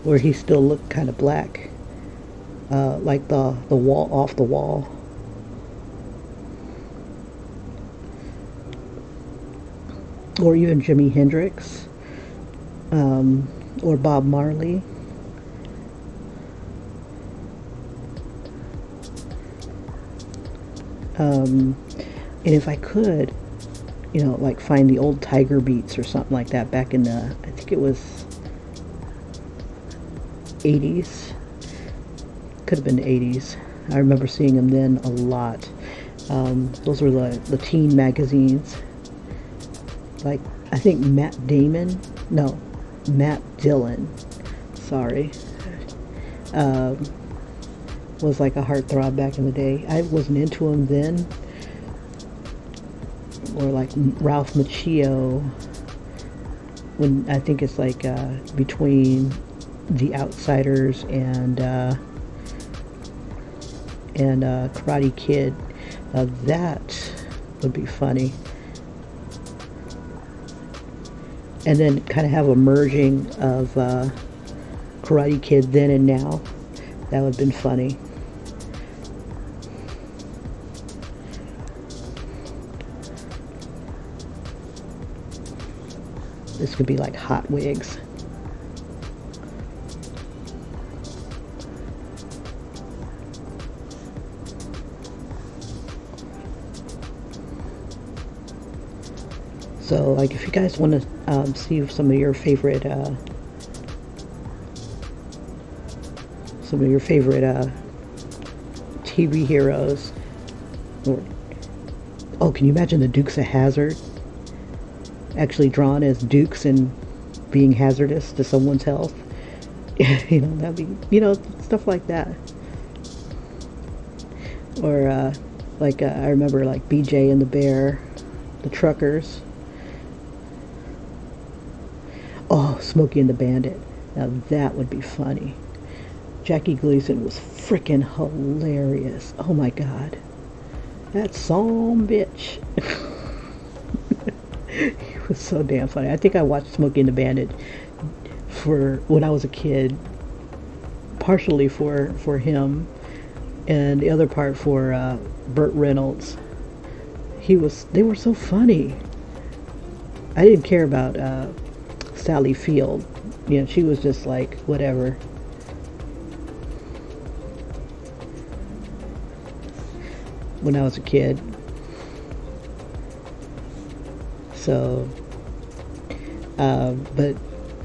where he still looked kind of black, like the wall off the wall. Or even Jimi Hendrix, or Bob Marley. And if I could, like find the old Tiger Beats or something like that back in the, I think it was 80s. Could have been the 80s. I remember seeing them then a lot. Those were the teen magazines. Like, I think Matt Dillon, sorry, was like a heartthrob back in the day. I wasn't into him then. Or like Ralph Macchio, when I think it's like between The Outsiders and Karate Kid. That would be funny. And then kind of have a merging of Karate Kid then and now. That would have been funny. This could be like Hot Wigs. So, like, if you guys want to see some of your favorite TV heroes, or can you imagine the Dukes of Hazzard actually drawn as dukes and being hazardous to someone's health? That'd be, stuff like that. Or I remember like BJ and the Bear, the Truckers. Oh, Smokey and the Bandit. Now that would be funny. Jackie Gleason was freaking hilarious. Oh my God. That some bitch. He was so damn funny. I think I watched Smokey and the Bandit for when I was a kid. Partially for him, and the other part for Burt Reynolds. They were so funny. I didn't care about Sally Field. She was just like whatever. When I was a kid. So, but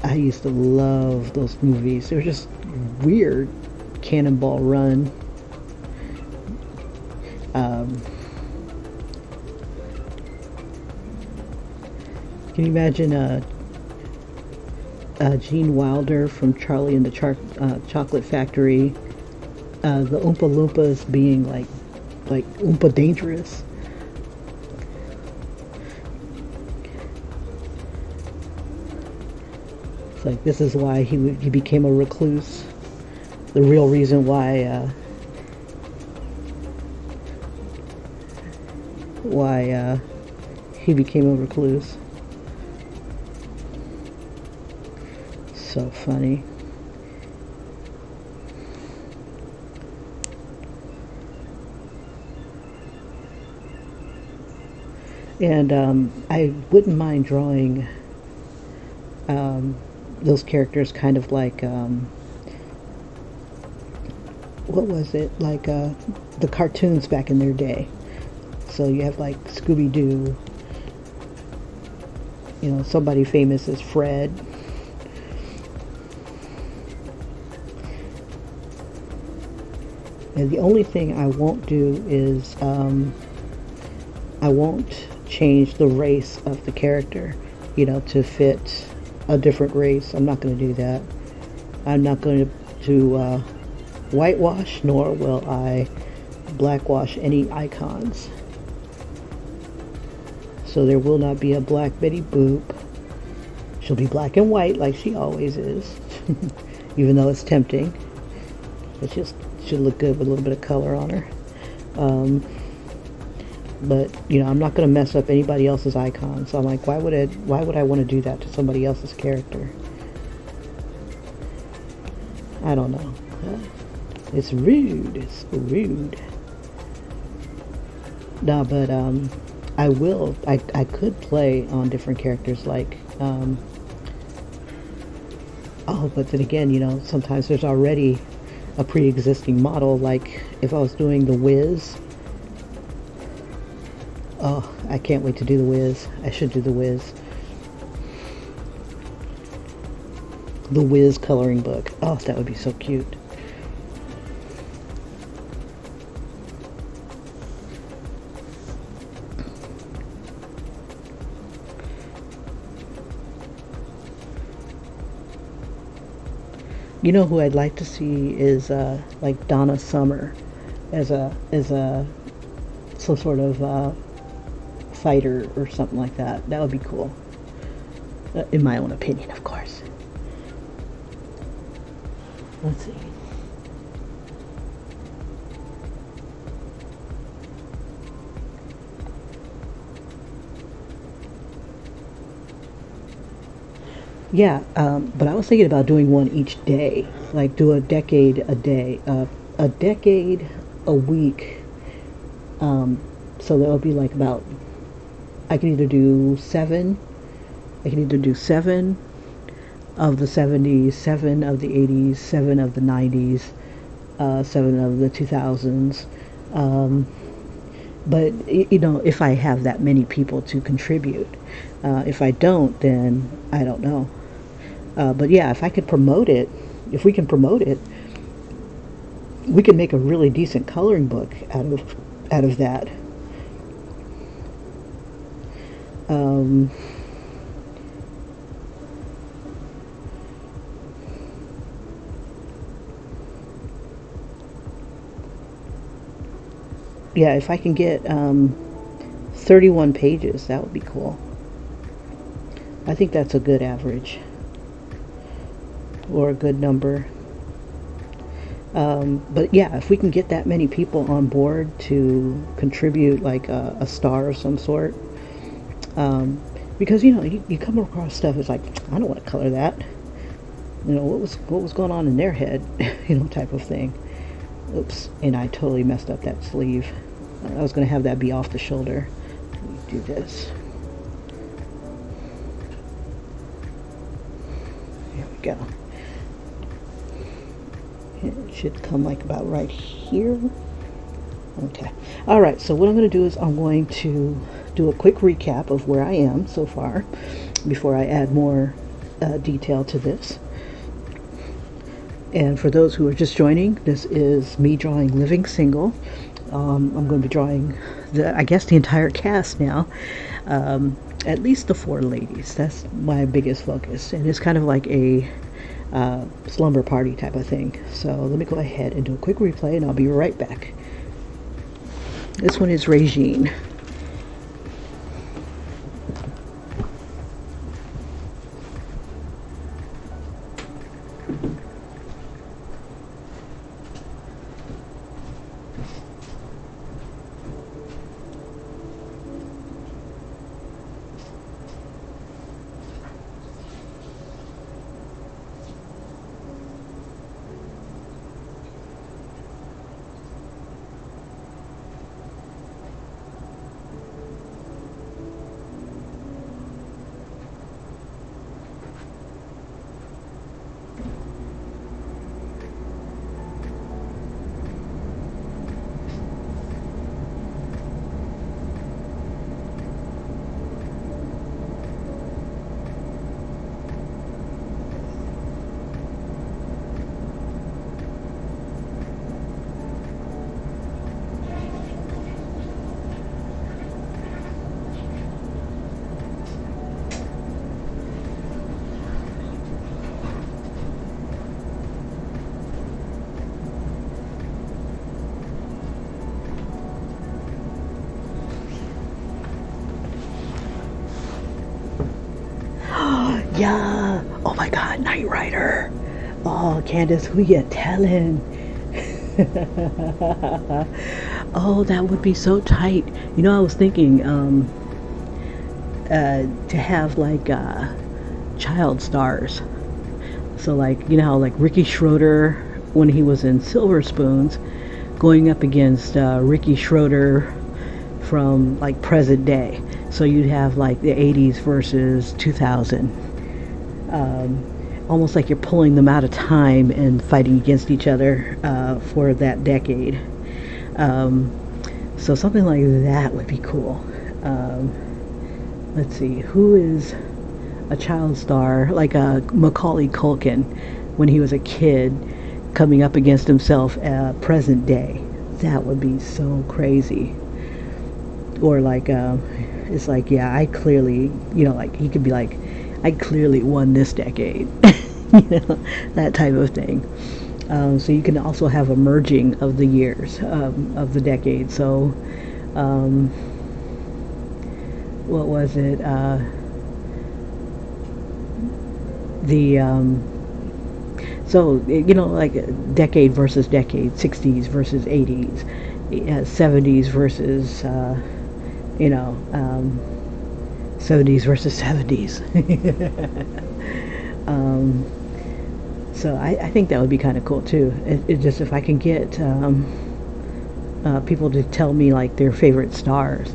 I used to love those movies. They were just weird. Cannonball Run. Can you imagine Gene Wilder from Charlie and the Chocolate Factory? The Oompa Loompas being like Oompa dangerous. It's like, this is why he became a recluse. The real reason why he became a recluse. So funny. And I wouldn't mind drawing those characters kind of like what was it, like the cartoons back in their day. So you have like Scooby-Doo, somebody famous as Fred. And the only thing I won't do is I won't change the race of the character, to fit a different race. I'm not going to do that. I'm not going to whitewash, nor will I blackwash any icons. So there will not be a Black Betty Boop, She'll be black and white like she always is, even though it's tempting. But she'll look good with a little bit of color on her. But I'm not going to mess up anybody else's icon. So I'm like, why would I want to do that to somebody else's character? I don't know. It's rude. It's rude. No, but I could play on different characters like but then again, sometimes there's already a pre-existing model. Like if I was doing the Wiz. Oh, I can't wait to do the Wiz. I should do the Wiz. The Wiz coloring book. Oh, that would be so cute. You know who I'd like to see is like Donna Summer as a some sort of fighter or something like that. That would be cool. In my own opinion, of course. Let's see. Yeah, but I was thinking about doing one each day, like do a decade a day, a decade a week. So that would be like about, I can either do seven, I can either do 7 of the 70s, 7 of the 80s, 7 of the 90s, 7 of the 2000s. But if I have that many people to contribute, if I don't, then I don't know. But yeah, if I could promote it, if we can promote it, we can make a really decent coloring book out of that. Yeah, if I can get 31 pages, that would be cool. I think that's a good average or a good number. But yeah, if we can get that many people on board to contribute like a star of some sort, because you come across stuff, it's like, I don't want to color that. What was going on in their head, type of thing. Oops, and I totally messed up that sleeve. I was going to have that be off the shoulder. Let me do this. There we go. It should come like about right here. Okay. All right, so what I'm going to do is I'm going to do a quick recap of where I am so far before I add more detail to this. And for those who are just joining, this is me drawing Living Single. I'm going to be drawing the entire cast now, at least the 4 ladies. That's my biggest focus, and it's kind of like a slumber party type of thing. So let me go ahead and do a quick replay, and I'll be right back. This one is Regine. Yeah. Oh my God, Knight Rider. Oh, Candace, who you telling? Oh, that would be so tight. You know, I was thinking to have like child stars. So like, you know how like Ricky Schroeder when he was in Silver Spoons going up against Ricky Schroeder from like present day. So you'd have like the 80s versus 2000. Almost like you're pulling them out of time and fighting against each other for that decade. So something like that would be cool. Let's see, who is a child star like a Macaulay Culkin when he was a kid coming up against himself present day? That would be so crazy. Or like it's like, yeah, I clearly, you know, like he could be like, I clearly won this decade. You know, that type of thing. So you can also have a merging of the years of the decade. So what was it, so you know, like decade versus decade, 60s versus 80s, 70s versus you know, 70s versus 70s. So I think that would be kind of cool too. It just, if I can get people to tell me like their favorite stars,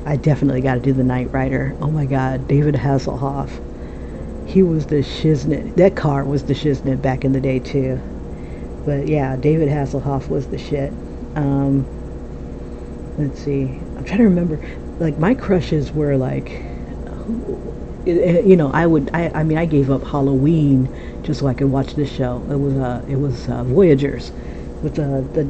I definitely got to do the Knight Rider. Oh my God, David Hasselhoff. He was the shiznit. That car was the shiznit back in the day too. But yeah, David Hasselhoff was the shit. Let's see. I'm trying to remember. Like my crushes were like, you know, I mean, I gave up Halloween just so I could watch this show. It was Voyagers with the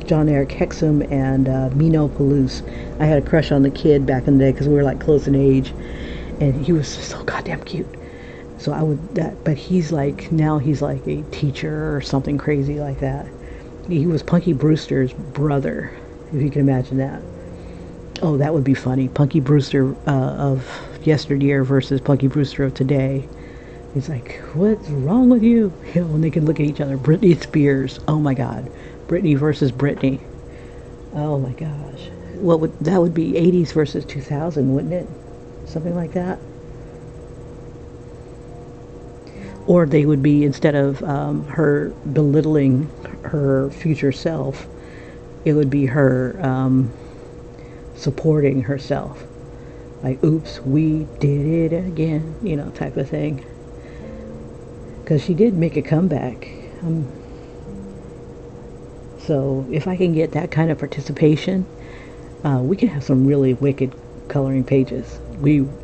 John Eric Hexsom and Mino Palouse. I had a crush on the kid back in the day because we were like close in age, and he was so goddamn cute. So I would that, but he's like, now he's like a teacher or something crazy like that. He was Punky Brewster's brother, if you can imagine that. Oh, that would be funny. Punky Brewster of yesteryear versus Punky Brewster of today. It's like, what's wrong with you? You know, when they can look at each other. Britney Spears. Oh my God. Britney versus Britney. Oh my gosh. What would that would be 80s versus 2000, wouldn't it? Something like that. Or they would be, instead of her belittling her future self, it would be her supporting herself. Like, oops, we did it again, you know, type of thing. Because she did make a comeback. So if I can get that kind of participation, we can have some really wicked coloring pages.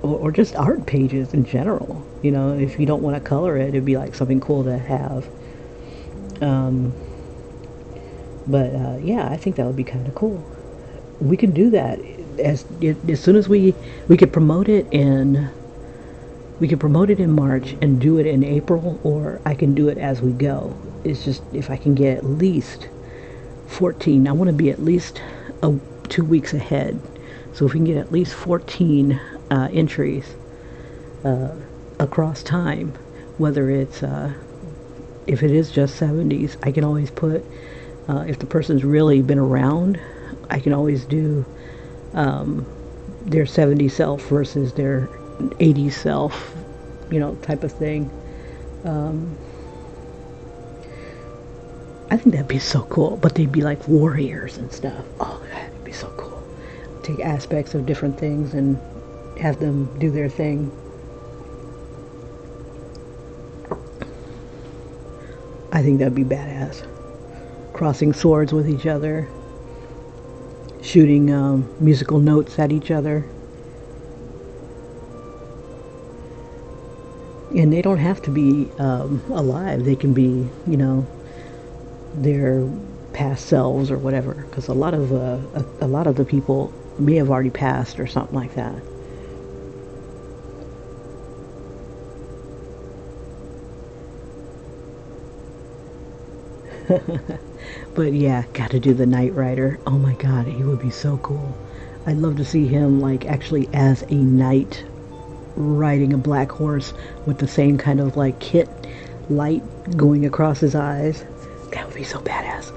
Or just art pages in general. You know, if you don't want to color it, it'd be like something cool to have. But yeah, I think that would be kind of cool. We can do that as soon as we could promote it in. We could promote it in March and do it in April, or I can do it as we go. It's just if I can get at least 14. I want to be at least 2 weeks ahead. So if we can get at least 14 entries across time, whether it's if it is just 70s, I can always put, if the person's really been around, I can always do their 70s self versus their 80s self, you know, type of thing. I think that'd be so cool, but they'd be like warriors and stuff. Oh, that'd be so cool. Take aspects of different things and have them do their thing. I think that'd be badass. Crossing swords with each other, shooting musical notes at each other. And they don't have to be alive. They can be, you know, their past selves or whatever. Because a lot of the people may have already passed or something like that. But yeah, gotta do the Knight Rider. Oh my God, he would be so cool. I'd love to see him like actually as a knight riding a black horse with the same kind of like kit light going across his eyes. That would be so badass.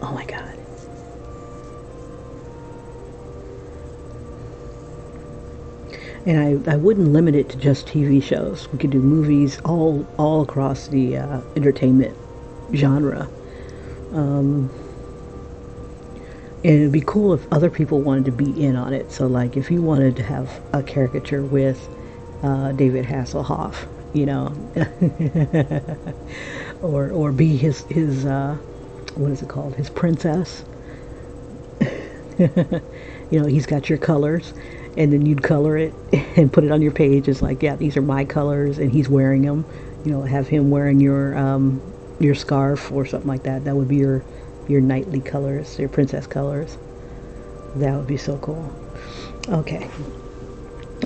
Oh my god. And I wouldn't limit it to just TV shows. We could do movies all across the entertainment genre. And it'd be cool if other people wanted to be in on it. So, like, if you wanted to have a caricature with David Hasselhoff, you know, or be his what is it called? His princess. You know, he's got your colors, and then you'd color it and put it on your page. It's like, yeah, these are my colors, and he's wearing them. You know, have him wearing your scarf or something like that. That would be your knightly colors, your princess colors. That would be so cool. Okay.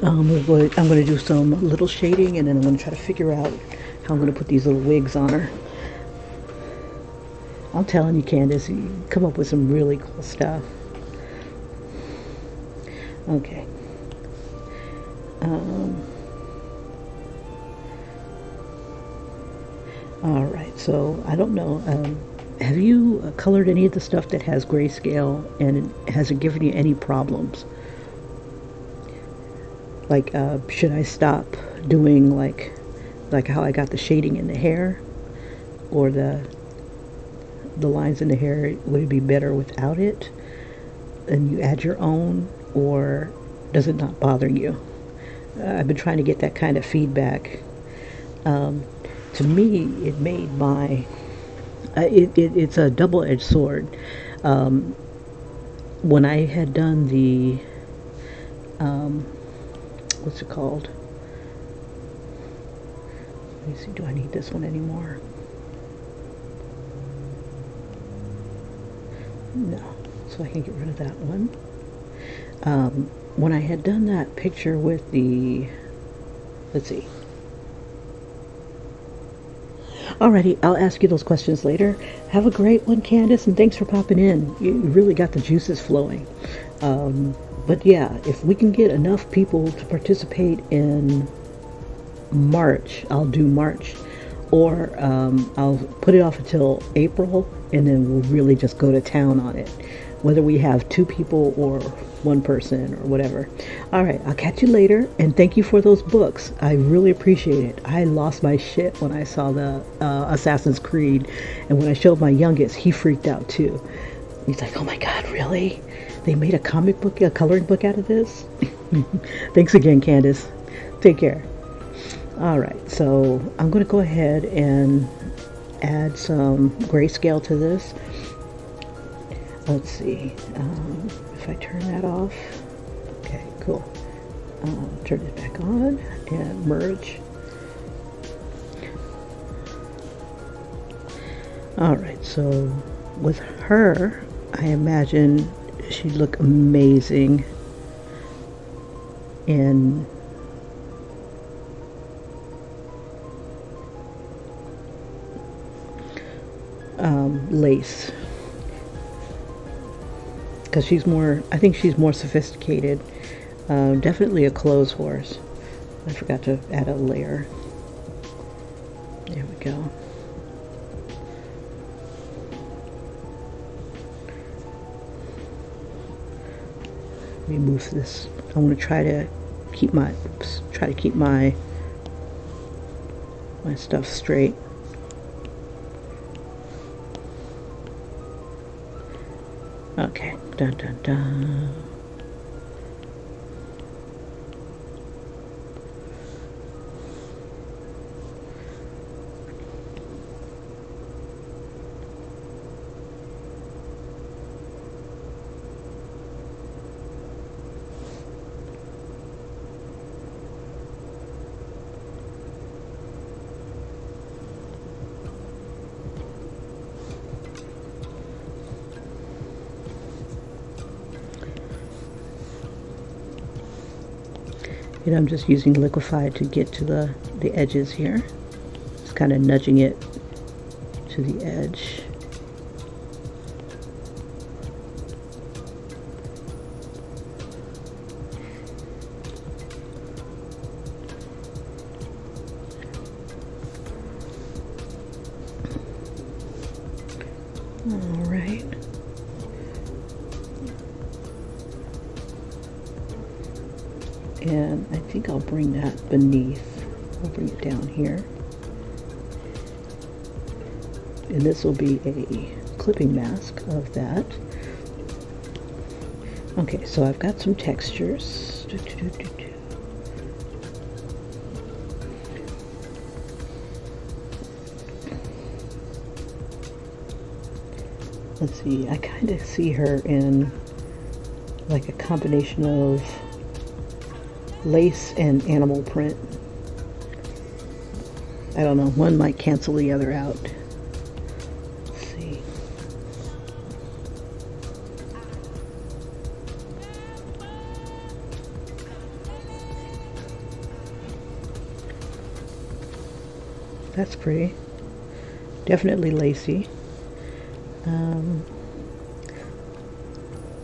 I'm going to do some little shading, and then I'm going to try to figure out how I'm going to put these little wigs on her. I'm telling you, Candace, you come up with some really cool stuff. Okay. All right, so I don't know. Have you colored any of the stuff that has grayscale, and has it given you any problems? Like, should I stop doing like how I got the shading in the hair, or the lines in the hair? Would it be better without it, and you add your own, or does it not bother you? I've been trying to get that kind of feedback. To me, it made my it's a double-edged sword. When I had done the what's it called? Let me see, do I need this one anymore? No, so I can get rid of that one. When I had done that picture with the, let's see. Alrighty, I'll ask you those questions later. Have a great one, Candace, and thanks for popping in. You really got the juices flowing. But yeah, if we can get enough people to participate in March, I'll do March. Or I'll put it off until April, and then we'll really just go to town on it. Whether we have 2 people or 1 person or whatever. All right, I'll catch you later, and thank you for those books. I really appreciate it. I lost my shit when I saw the Assassin's Creed, and when I showed my youngest, he freaked out too. He's like, oh my god, really? They made a comic book, a coloring book out of this? Thanks again, Candace. Take care. All right, so I'm going to go ahead and add some grayscale to this. Let's see, if I turn that off. Okay, cool. Turn it back on and merge. All right, so with her, I imagine she'd look amazing in lace, because I think she's more sophisticated. Definitely a clothes horse. I forgot to add a layer. There we go. Let me move this. I want to try to keep my my stuff straight. Okay, dun dun dun. And I'm just using liquefied to get to the edges here. Just kind of nudging it to the edge. All right. And I think I'll bring that beneath. I'll bring it down here. And this will be a clipping mask of that. Okay, so I've got some textures. Let's see, I kind of see her in like a combination of lace and animal print. I don't know, one might cancel the other out. Let's see. That's pretty. Definitely lacy.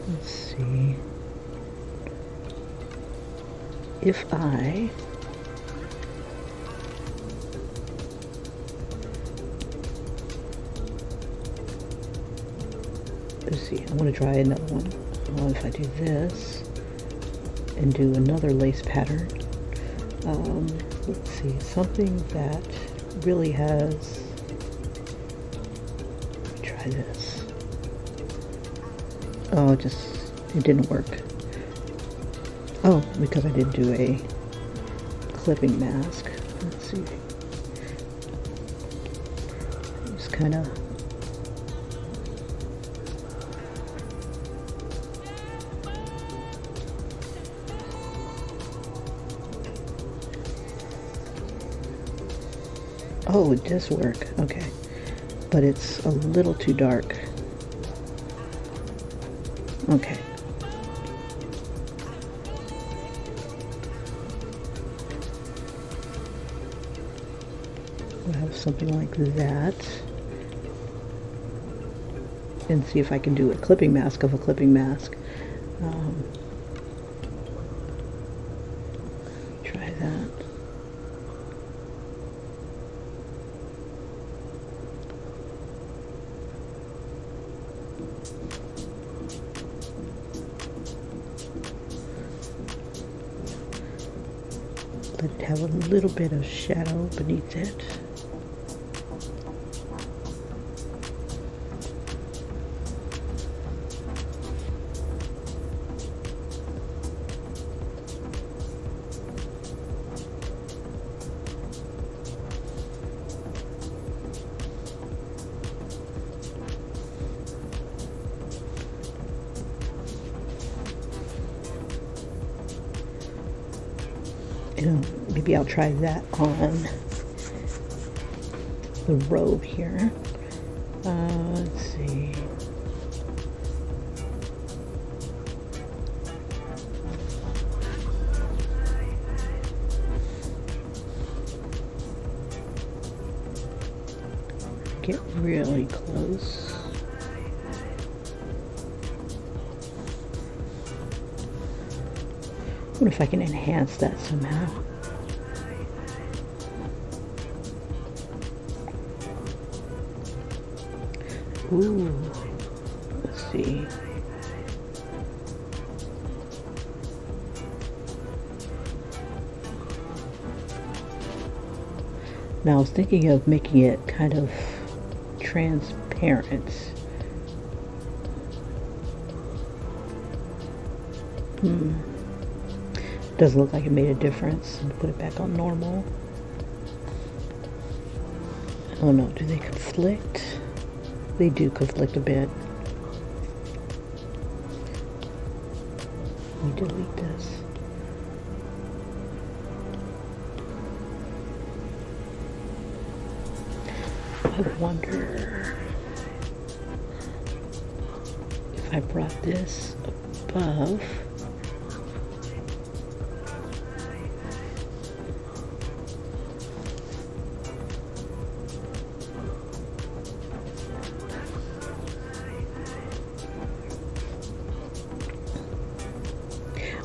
Let's see. If I let's see, I want to try another one. Well, if I do this and do another lace pattern, let's see, something that really has, try this. Oh, it didn't work. Oh, because I didn't do a clipping mask. Let's see. Just kind of. Oh, it does work. Okay. But it's a little too dark. Okay. We'll have something like that. And see if I can do a clipping mask of a clipping mask. Try that. Let it have a little bit of shadow beneath it. Maybe I'll try that on the robe here. Let's see. Get really close. I wonder if I can enhance that somehow. Ooh, let's see. Now I was thinking of making it kind of transparent. Doesn't look like it made a difference. Put it back on normal. Oh no, do they conflict? They do conflict a bit. Let me delete this. I wonder if I brought this above.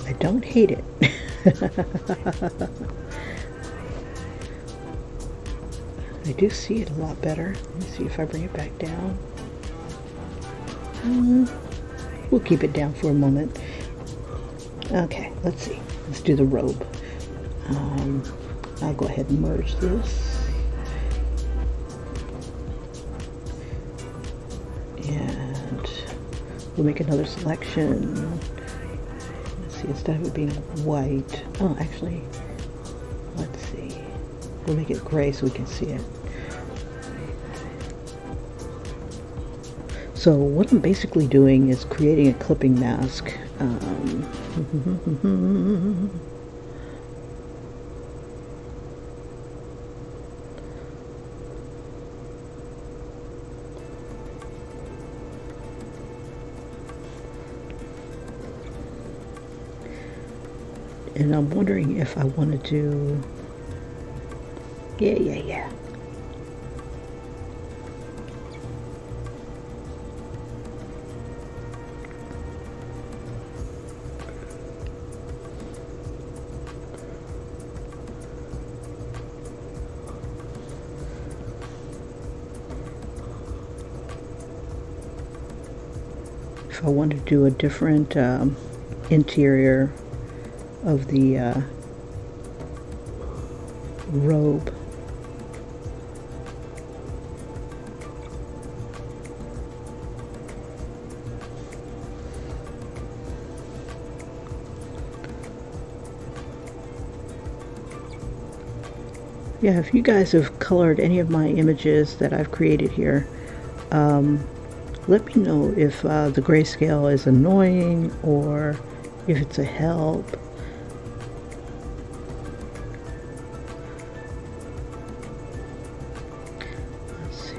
I don't hate it. I do see it a lot better. Let me see if I bring it back down. We'll keep it down for a moment. Okay, let's see. Let's do the robe. I'll go ahead and merge this. And we'll make another selection. Let's see, instead of it being white. Oh, actually, let's see. We'll make it gray so we can see it. So what I'm basically doing is creating a clipping mask. And I'm wondering if I want to do, yeah. If I want to do a different interior of the robe. Yeah, if you guys have colored any of my images that I've created here, let me know if the grayscale is annoying or if it's a help. Let's see.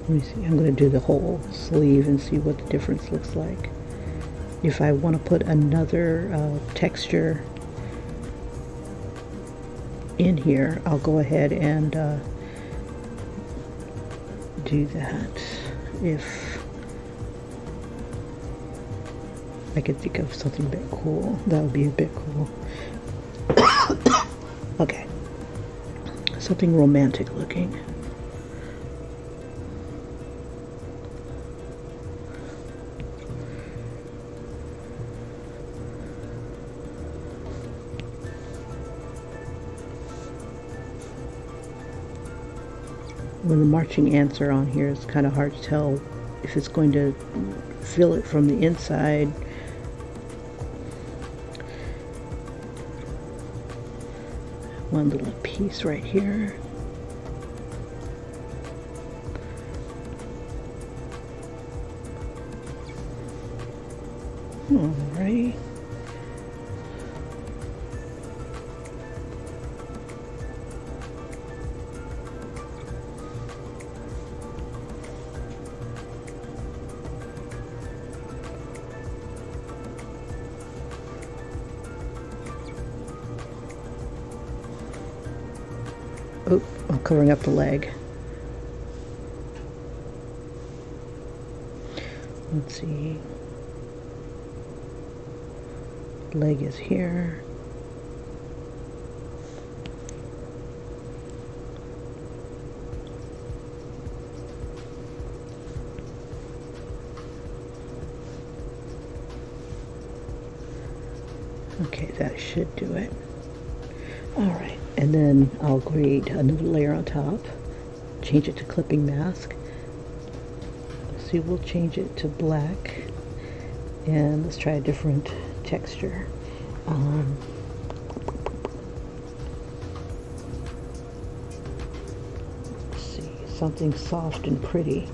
Let me see, I'm going to do the whole sleeve and see what the difference looks like. If I want to put another texture in here, I'll go ahead and do that. If I could think of something a bit cool, that would be a bit cool. Okay, something romantic looking. When the marching ants are on here, it's kind of hard to tell if it's going to fill it from the inside. One little piece right here. Alrighty. Oh, I'm covering up the leg. Let's see. Leg is here. Okay, that should do it. All right, and then I'll create another layer on top, change it to clipping mask. Let's see, we'll change it to black, and let's try a different texture. Let's see, something soft and pretty.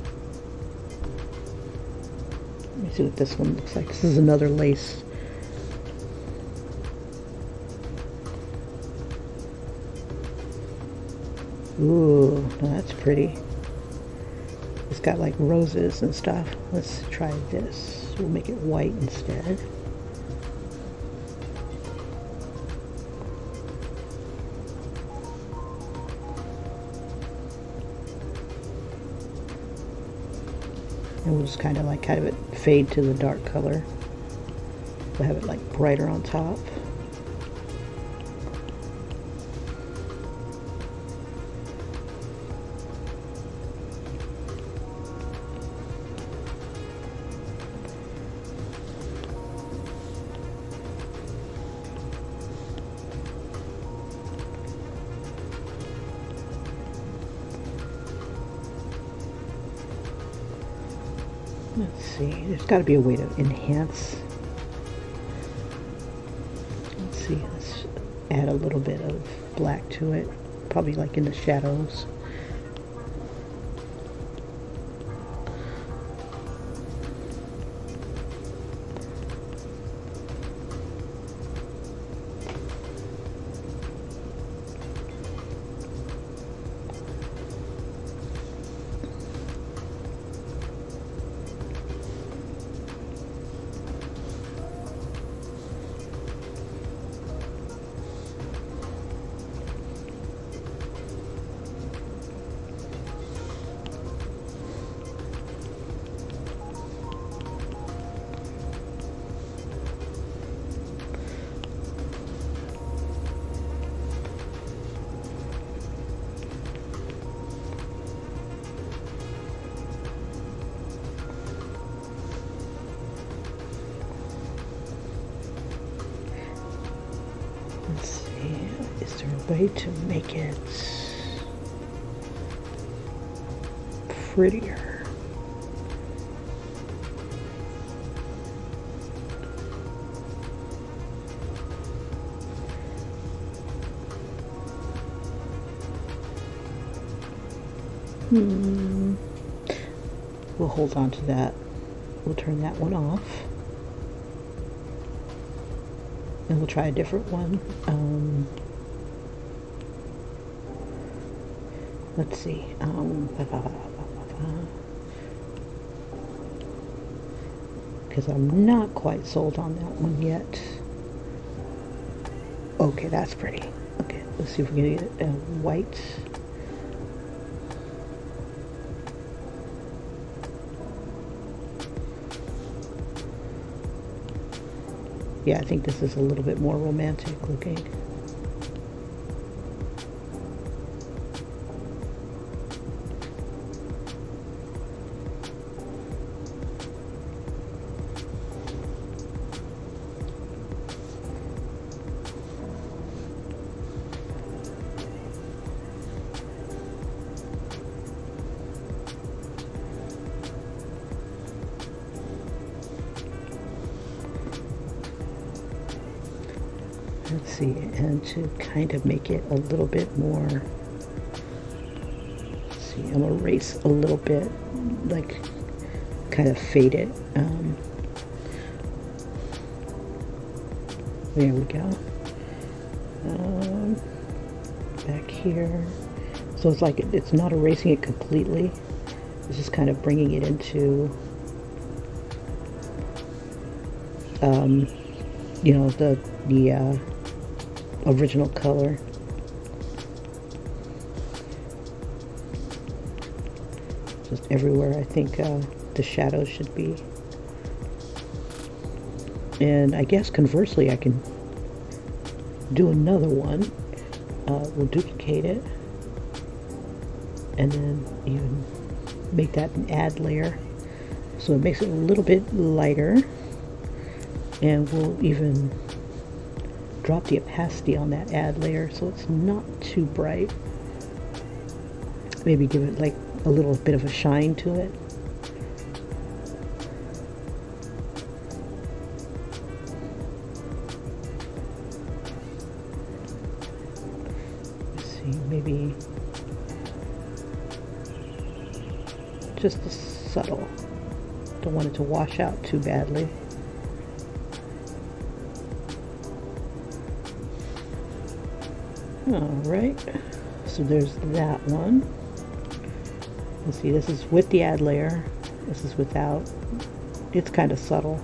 Let me see what this one looks like. This is another lace. Ooh, that's pretty. It's got like roses and stuff. Let's try this. We'll make it white instead. And we'll just kind of it fade to the dark color. We'll have it like brighter on top. Let's see, there's got to be a way to enhance. Let's see, let's add a little bit of black to it, probably like in the shadows. Let's see, is there a way to make it prettier? We'll hold on to that. We'll turn that one off. And we'll try a different one. Let's see. Because I'm not quite sold on that one yet. Okay, that's pretty. Okay, let's see if we can get it white. Yeah, I think this is a little bit more romantic looking. Let's see, and to kind of make it a little bit more, let's see, I'm gonna erase a little bit, like kind of fade it. There we go. Back here. So it's like it's not erasing it completely. It's just kind of bringing it into, you know, the original color. Just everywhere I think the shadows should be. And I guess conversely I can do another one. We'll duplicate it and then even make that an add layer so it makes it a little bit lighter, and we'll even drop the opacity on that add layer so it's not too bright. Maybe give it like a little bit of a shine to it. Let's see, maybe just a subtle. Don't want it to wash out too badly. Alright, so there's that one. Let's see, this is with the add layer. This is without. It's kind of subtle.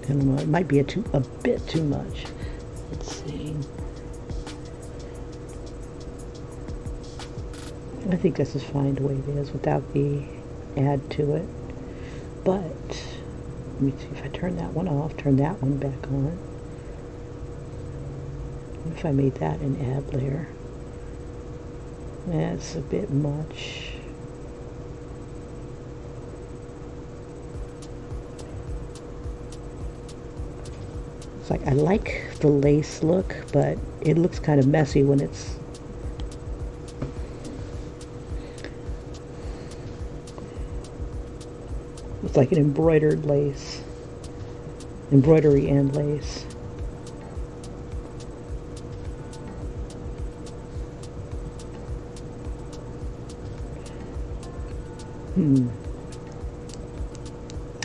And it might be a bit too much. Let's see. I think this is fine the way it is without the add to it. But let me see if I turn that one off, turn that one back on. What if I made that an add layer? That's a bit much. It's like I like the lace look, but it looks kind of messy when it's like an embroidered lace, embroidery and lace.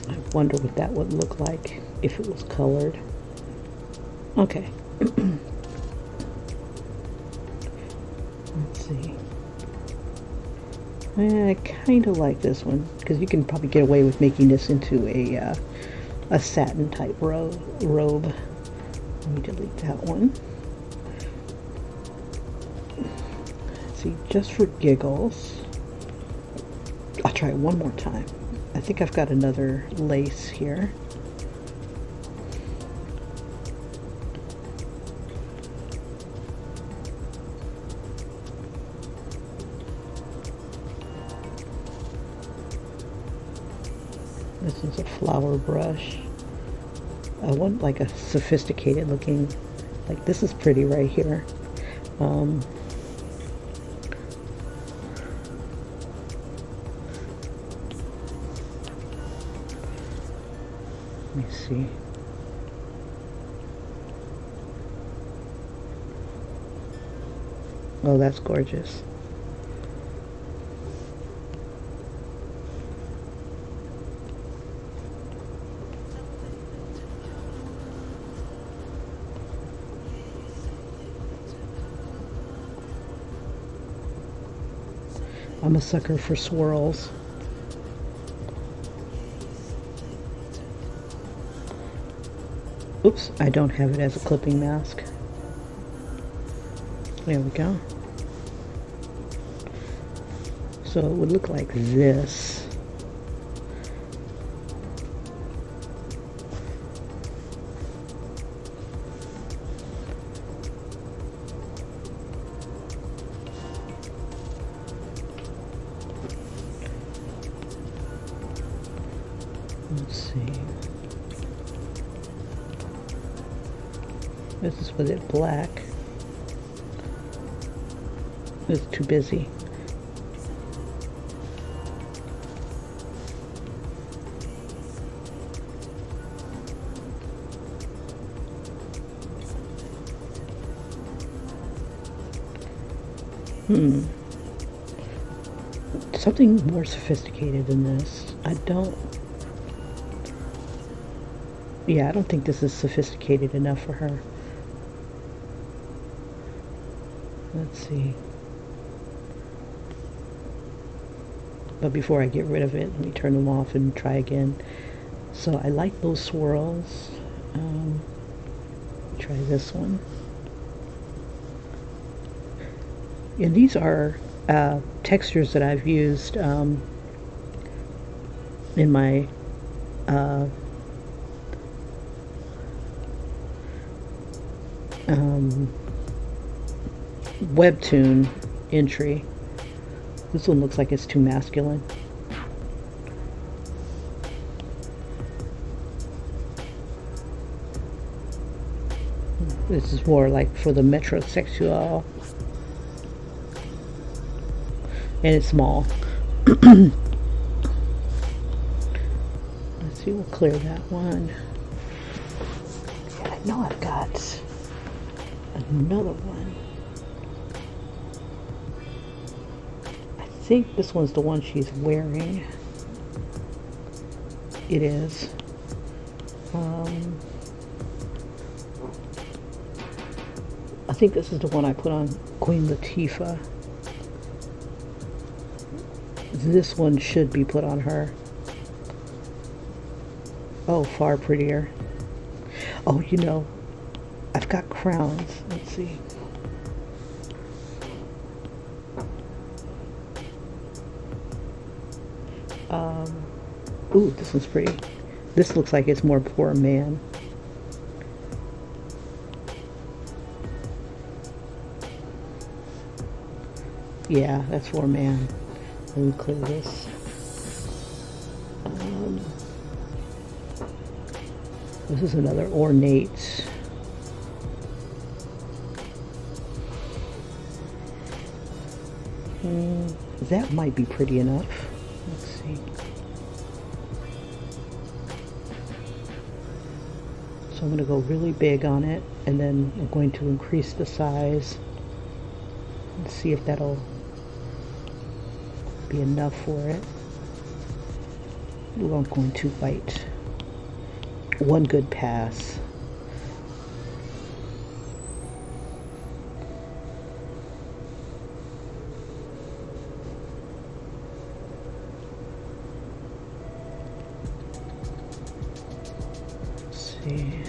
I wonder what that would look like if it was colored. Okay. Let's see. I kind of like this one because you can probably get away with making this into a satin type robe. Let me delete that one. Let's see, just for giggles, I'll try it one more time. I think I've got another lace here. This is a flower brush. I want like a sophisticated looking, like this is pretty right here. Let me see. Oh, that's gorgeous. I'm a sucker for swirls. Oops, I don't have it as a clipping mask. There we go. So it would look like this. Let's see. This is with it black. It's too busy. Something more sophisticated than this. I don't think this is sophisticated enough for her. Let's see. But before I get rid of it, let me turn them off and try again. So I like those swirls. Try this one. And these are textures that I've used in my webtoon entry. This one looks like it's too masculine. This is more like for the metrosexual. And it's small. Let's see, we'll clear that one. I know I've got another one. I think this one's the one she's wearing. It is. I think this is the one I put on Queen Latifah. This one should be put on her. Oh, far prettier. Oh, you know, I've got crowns. Let's see. Ooh, this one's pretty. This looks like it's more for a man. Yeah, that's for a man. Let me clear this. This is another ornate. That might be pretty enough. Let's see. So I'm going to go really big on it, and then I'm going to increase the size and see if that'll be enough for it. Ooh, I'm going too white. One good pass. Let's see.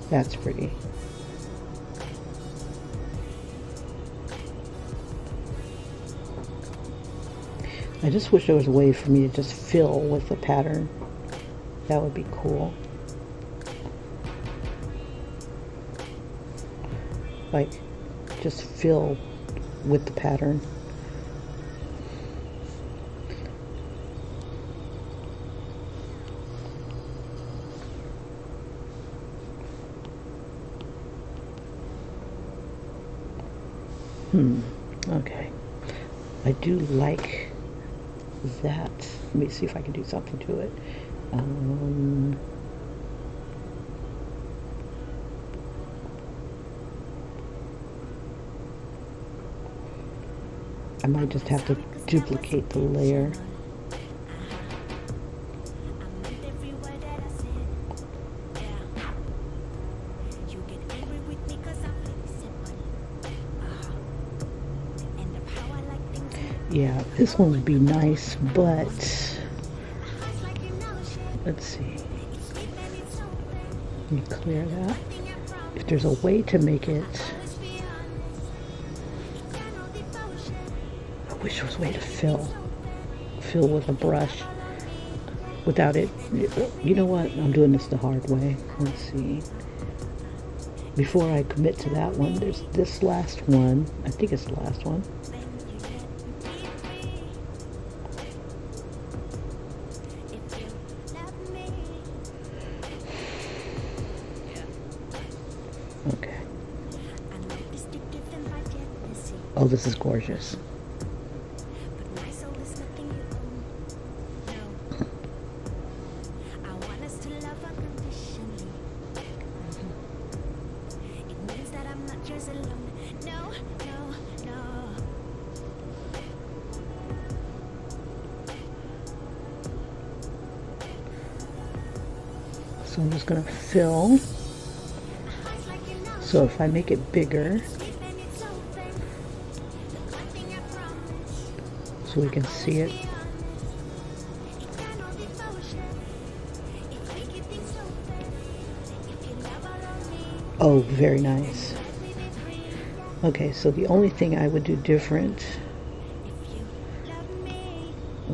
That's pretty. I just wish there was a way for me to just fill with the pattern. That would be cool. Like, just fill with the pattern. Okay. I do like that. Let me see if I can do something to it. I might just have to duplicate the layer. Yeah, this one would be nice, but let's see. Let me clear that. If there's a way to make it, I wish there was a way to fill with a brush without it. You know what? I'm doing this the hard way. Let's see. Before I commit to that one, there's this last one. I think it's the last one. Okay. Oh, this is gorgeous. So I'm just going to fill. So if I make it bigger, so we can see it. Oh, very nice. Okay, so the only thing I would do different.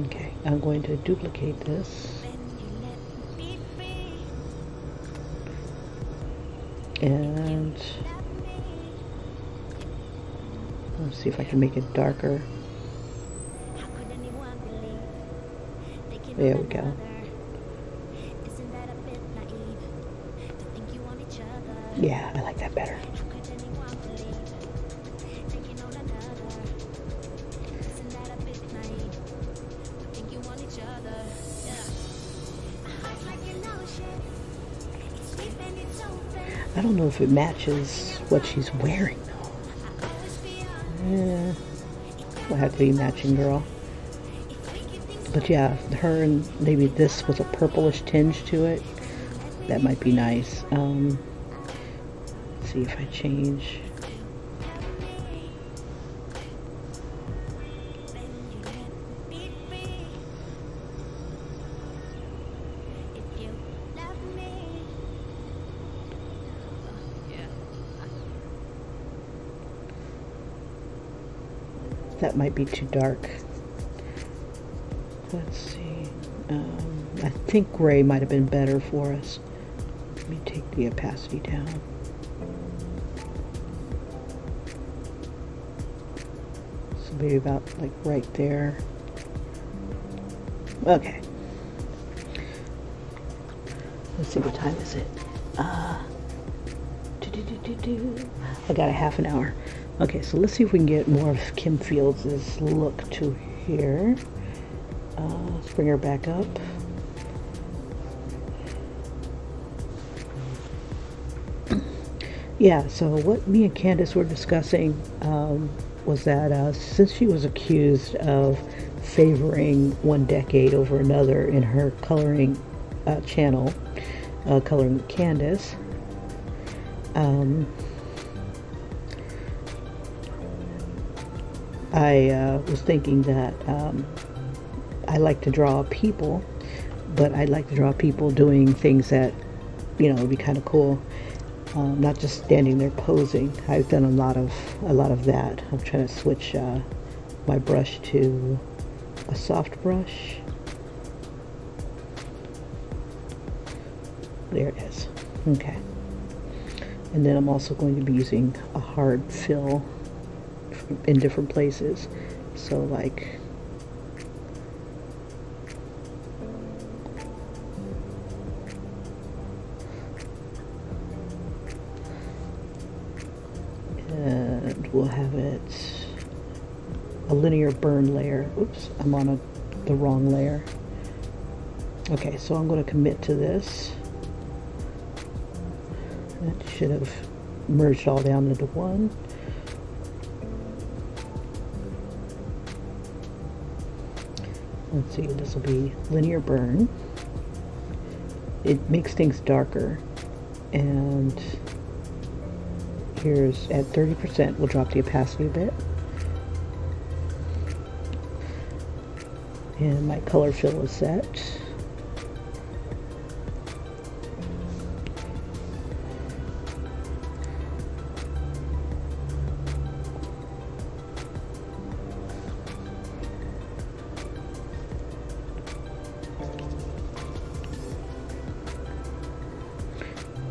Okay, I'm going to duplicate this. And let's see if I can make it darker. There we go. Yeah, I like that better. I don't know if it matches what she's wearing though. Yeah, we'll have to be matching, girl. But yeah, her and maybe this with a purplish tinge to it. That might be nice. Let's see if I change. that might be too dark. Let's see. I think gray might have been better for us. Let me take the opacity down. So maybe about like right there. Okay. Let's see, what time is it? I got a half an hour. Okay, so let's see if we can get more of Kim Fields' look to here. Let's bring her back up. Yeah, so what me and Candace were discussing was that since she was accused of favoring one decade over another in her coloring channel, Coloring with Candace, I was thinking that I like to draw people, but I'd like to draw people doing things that, would be kind of cool. Not just standing there posing. I've done a lot of that. I'm trying to switch my brush to a soft brush. There it is. Okay. And then I'm also going to be using a hard fill in different places. So like and we'll have it a linear burn layer. Oops, I'm on the wrong layer. Okay, so I'm going to commit to this. That should have merged all down into one. Let's see, this will be linear burn. It makes things darker. And here's at 30%, we'll drop the opacity a bit. And my color fill is set.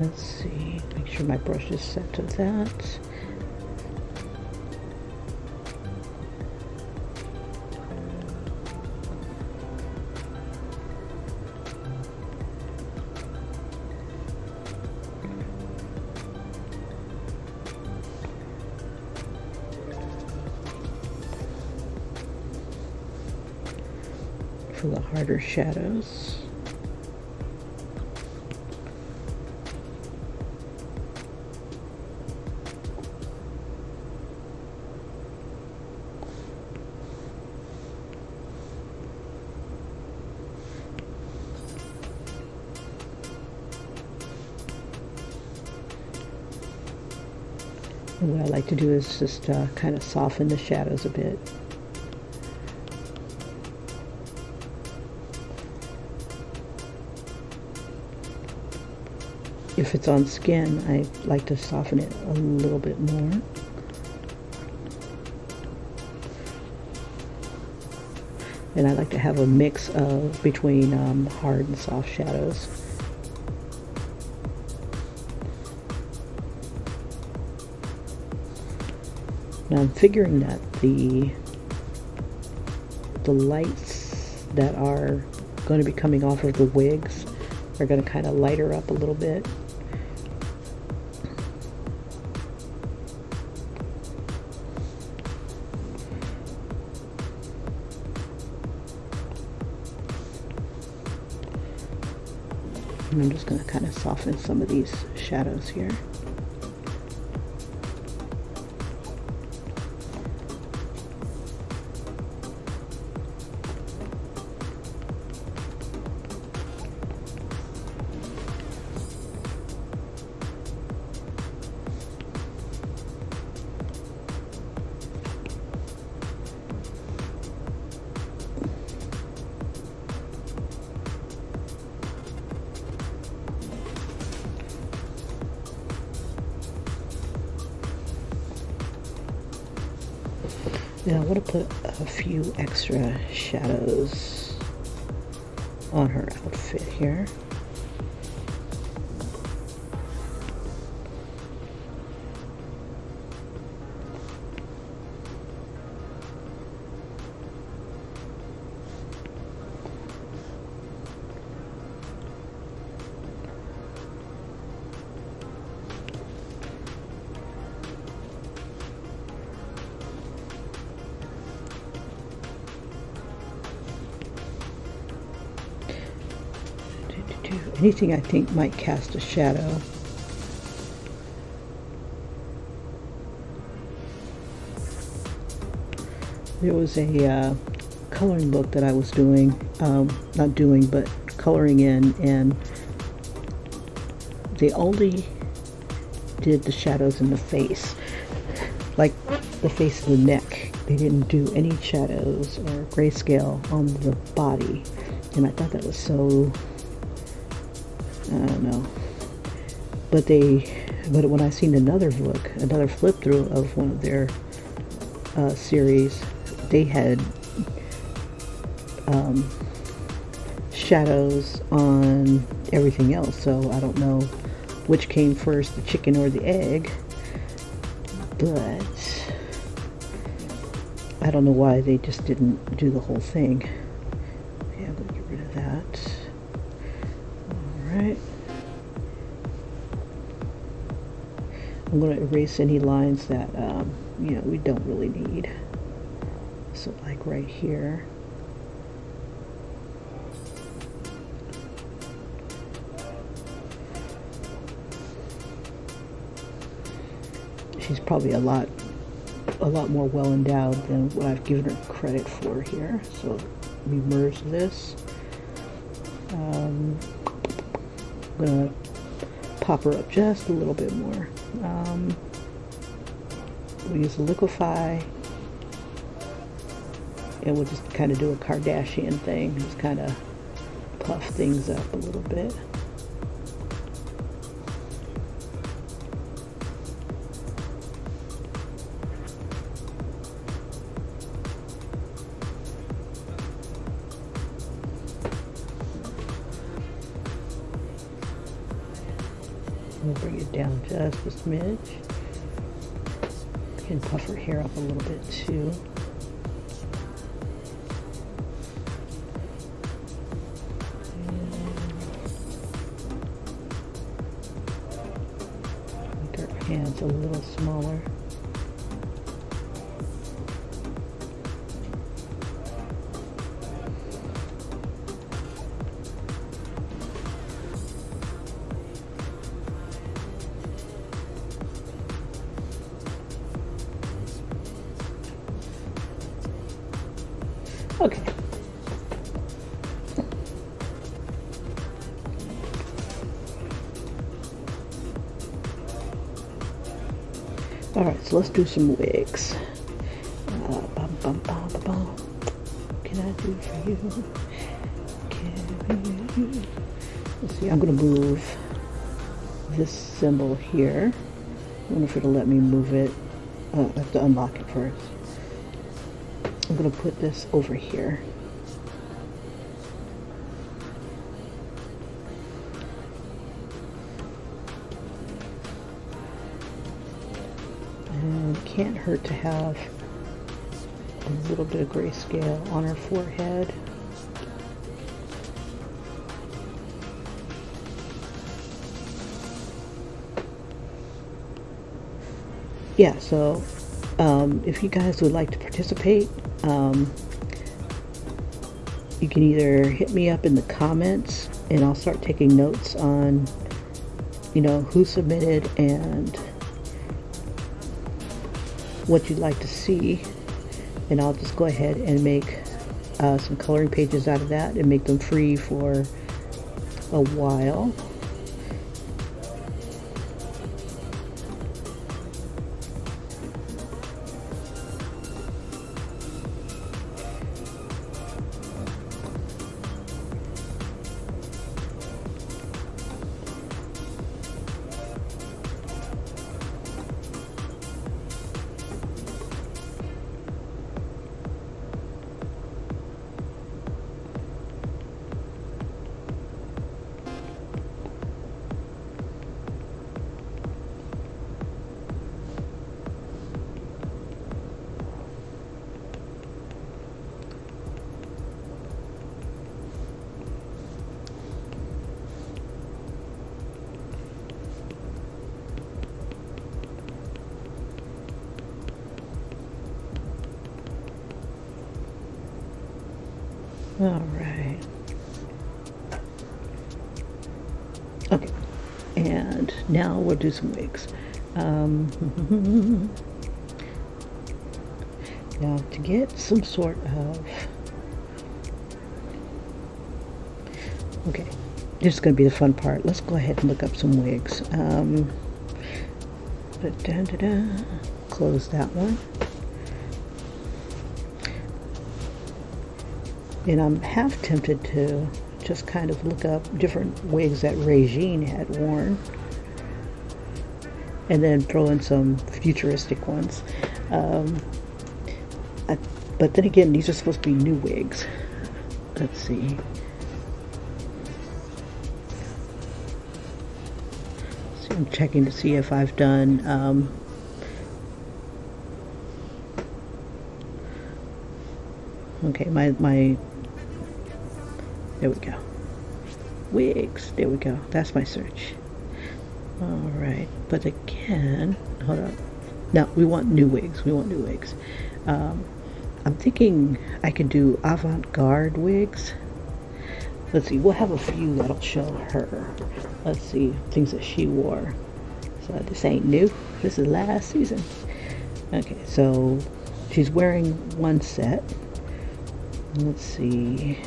Let's see, make sure my brush is set to that. For the harder shadows. And what I like to do is just kind of soften the shadows a bit. If it's on skin, I like to soften it a little bit more. And I like to have a mix of between hard and soft shadows. Now I'm figuring that the lights that are going to be coming off of the wigs are going to kind of light her up a little bit. And I'm just going to kind of soften some of these shadows here. And I want to put a few extra shadows on her outfit here. Anything I think might cast a shadow. There was a coloring book that I was doing, not doing, but coloring in, and they only did the shadows in the face, like the face and the neck. They didn't do any shadows or grayscale on the body, and I thought that was so, I don't know. But when I seen another book, another flip through of one of their series, they had shadows on everything else. So I don't know which came first, the chicken or the egg. But I don't know why they just didn't do the whole thing. Okay, I'm gonna get rid of that. Alright. I'm going to erase any lines that, we don't really need. So like right here. She's probably a lot more well endowed than what I've given her credit for here. So we merge this. I'm going to pop her up just a little bit more. We'll use the liquefy, and we'll just kind of do a Kardashian thing, just kind of puff things up a little bit. We'll bring it down just a smidge. We can puff her hair up a little bit too. Make her hands a little smaller. Okay. All right, so let's do some wigs. What can I do for you? Let's see, I'm going to move this symbol here. I wonder if it'll let me move it. I have to unlock it first. I'm going to put this over here. And it can't hurt to have a little bit of grayscale on her forehead. Yeah, so if you guys would like to participate, you can either hit me up in the comments and I'll start taking notes on, who submitted and what you'd like to see, and I'll just go ahead and make some coloring pages out of that and make them free for a while. And now we'll do some wigs. Now to get some sort of, okay, this is going to be the fun part. Let's go ahead and look up some wigs. Close that one. And I'm half tempted to just kind of look up different wigs that Regine had worn and then throw in some futuristic ones. But then again, these are supposed to be new wigs. Let's see. I'm checking to see if I've done okay, my there we go. Wigs. There we go. That's my search. Alright. But again, hold on. No, we want new wigs. We want new wigs. I'm thinking I could do avant-garde wigs. Let's see. We'll have a few that'll show her. Let's see. Things that she wore. So this ain't new. This is last season. Okay. So she's wearing one set. Let's see.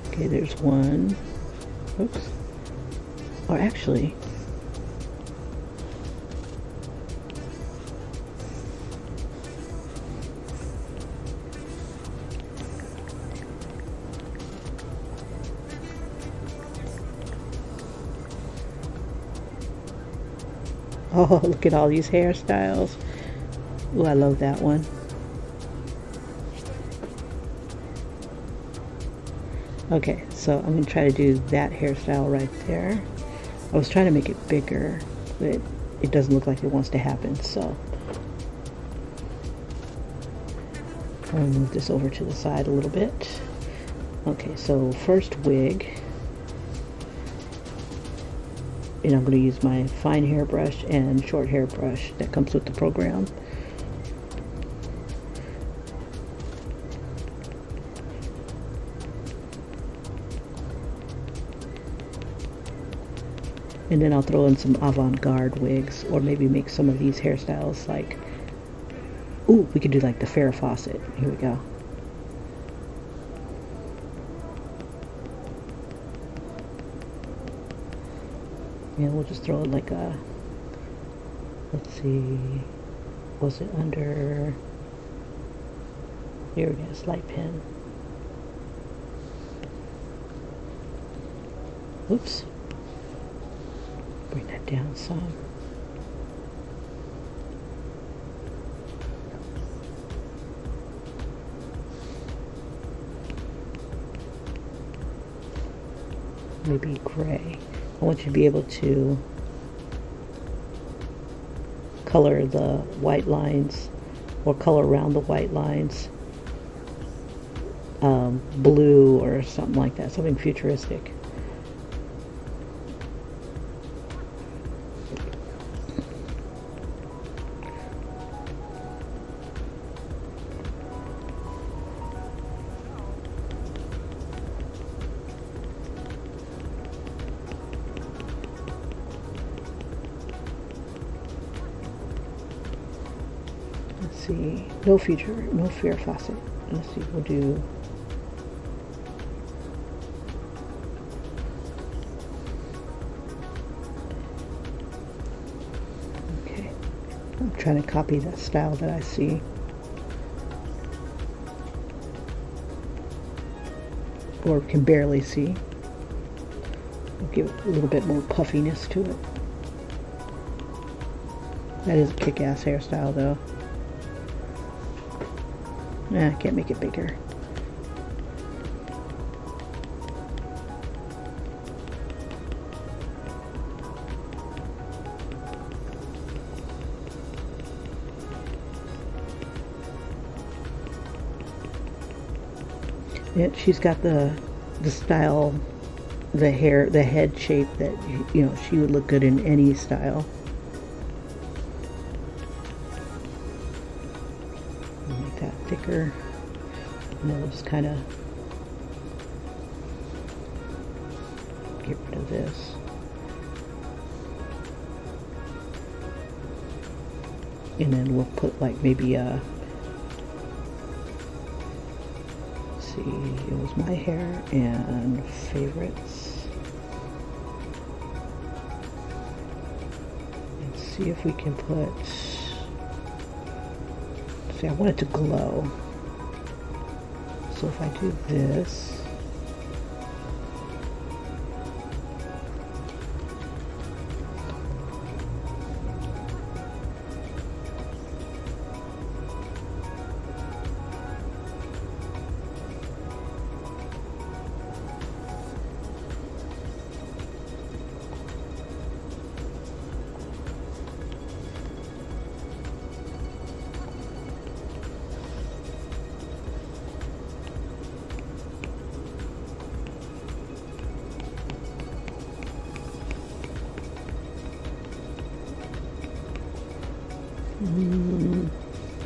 Okay, there's one. Oops. Or actually, oh, look at all these hairstyles. Oh, I love that one. Okay, so I'm going to try to do that hairstyle right there. I was trying to make it bigger, but it doesn't look like it wants to happen, so I'm going to move this over to the side a little bit. Okay, so first wig, and I'm going to use my fine hairbrush and short hairbrush that comes with the program. And then I'll throw in some avant-garde wigs, or maybe make some of these hairstyles like, ooh, we could do like the Farrah Fawcett. Here we go. Yeah, we'll just throw it like a, let's see, was it under, here it is, light pin. Oops. Bring that down some. Maybe gray. I want you to be able to color the white lines, or color around the white lines blue or something like that, something futuristic. Let's see, no Farrah Fawcett. Let's see, we'll do, okay, I'm trying to copy that style that I see, or can barely see. We'll give it a little bit more puffiness to it. That is a kick-ass hairstyle though. Nah, I can't make it bigger. Yeah, she's got the style, the hair, the head shape that, you know, she would look good in any style. thicker. And then we'll just kind of get rid of this. And then we'll put like maybe let's see, it was my hair and favorites. Let's see if we can put, see, I want it to glow. So if I do this,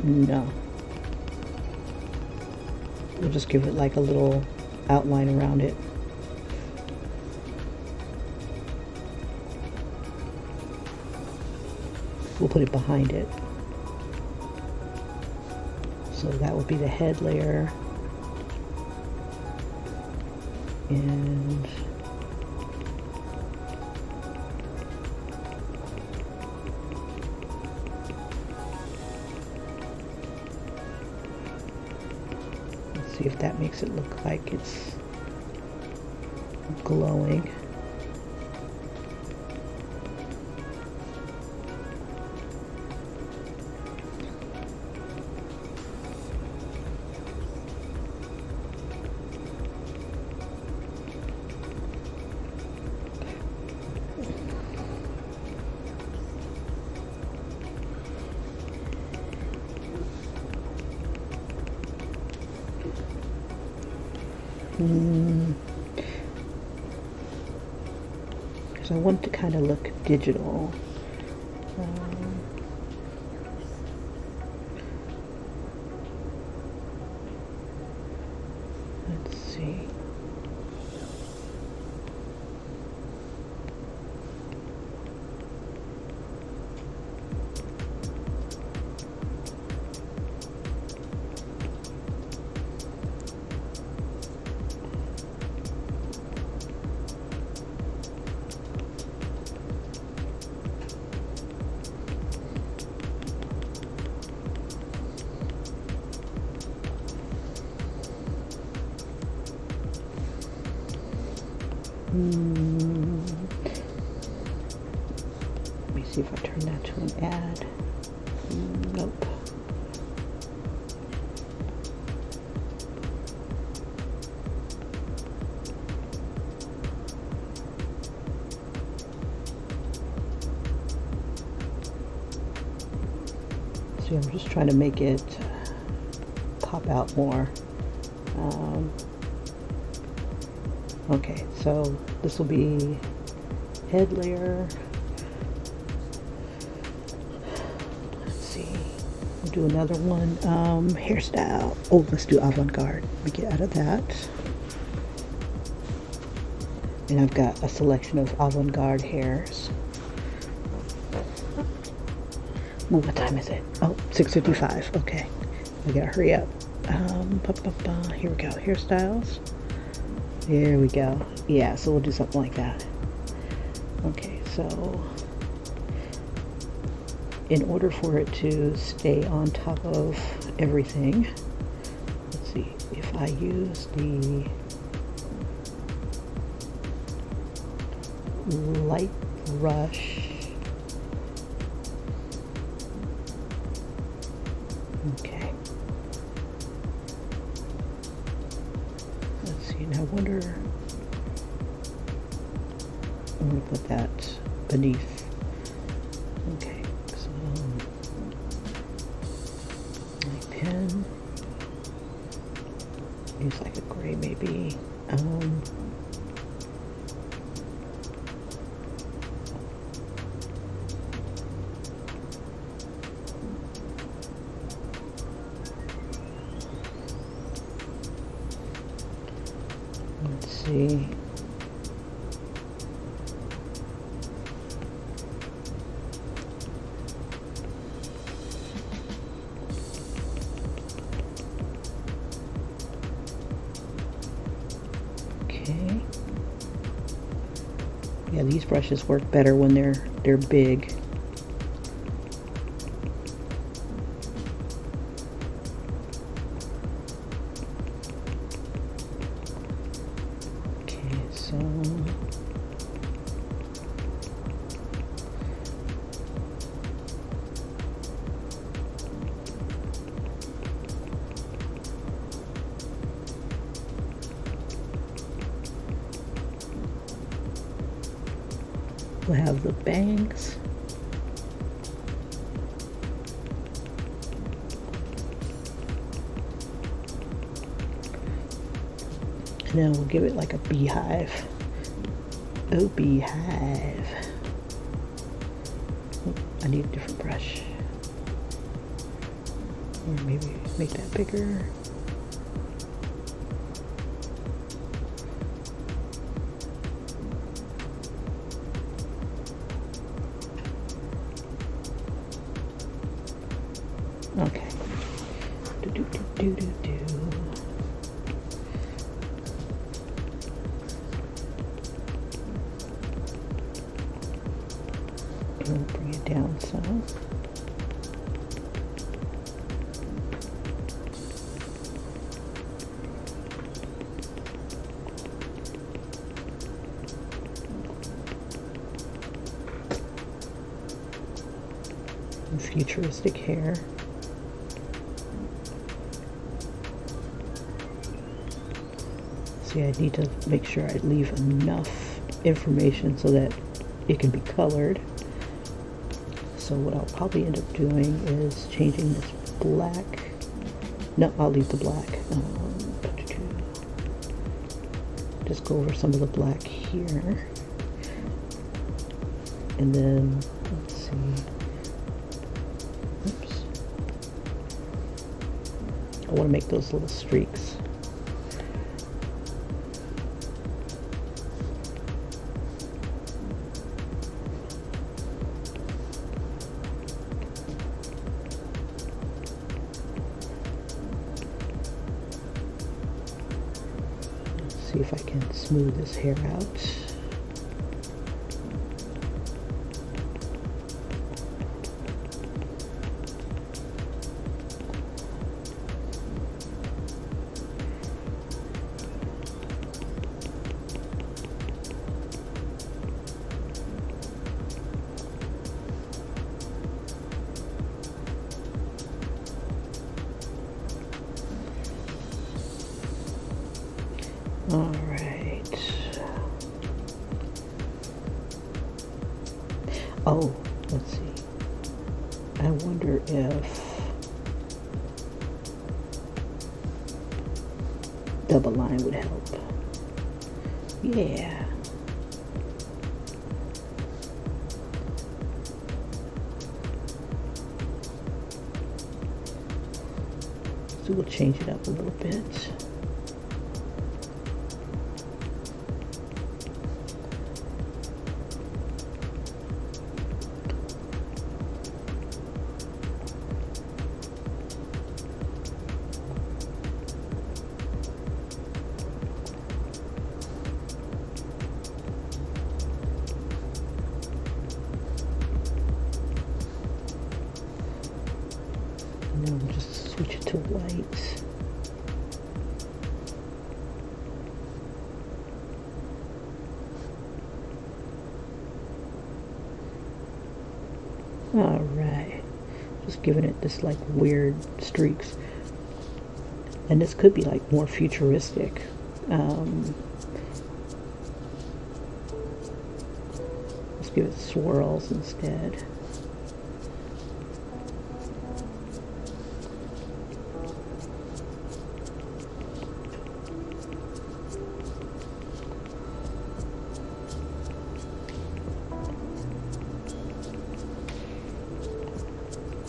no. We'll just give it like a little outline around it. We'll put it behind it. So that would be the head layer. And see if that makes it look like it's glowing. Because I want it to kind of look digital. Let's see. Let me see if I turn that to an ad. Nope. See, I'm just trying to make it pop out more. Okay, so this will be head layer. Let's see, we'll do another one. Hairstyle. Oh, let's do avant-garde. We get out of that. And I've got a selection of avant-garde hairs. Ooh, what time is it? Oh, 6:55. Okay, I gotta hurry up. Here we go. Hairstyles. There we go. Yeah, so we'll do something like that. Okay, so in order for it to stay on top of everything, let's see, if I use the light brush, okay. And I wonder, I'm going to put that beneath. Okay, so my pen, use like a gray maybe. see. Okay. Yeah, these brushes work better when they're big. Okay, so we'll have the bangs. And then we'll give it like a beehive. Oh, beehive. Oh, I need a different brush. Or maybe make that bigger. Okay. Do do do do do do. And we'll bring it down some. And futuristic hair. See, I need to make sure I leave enough information so that it can be colored. So what I'll probably end up doing is changing this black. No, I'll leave the black. Just go over some of the black here. And then, let's see. Oops. I want to make those little streaks. See if I can smooth this hair out. All right. Oh, let's see. I wonder if double line would help. Yeah. So we'll change it up a little bit. And then we'll just switch it to white. All right, just giving it this like weird streaks. And this could be like more futuristic. Let's give it swirls instead.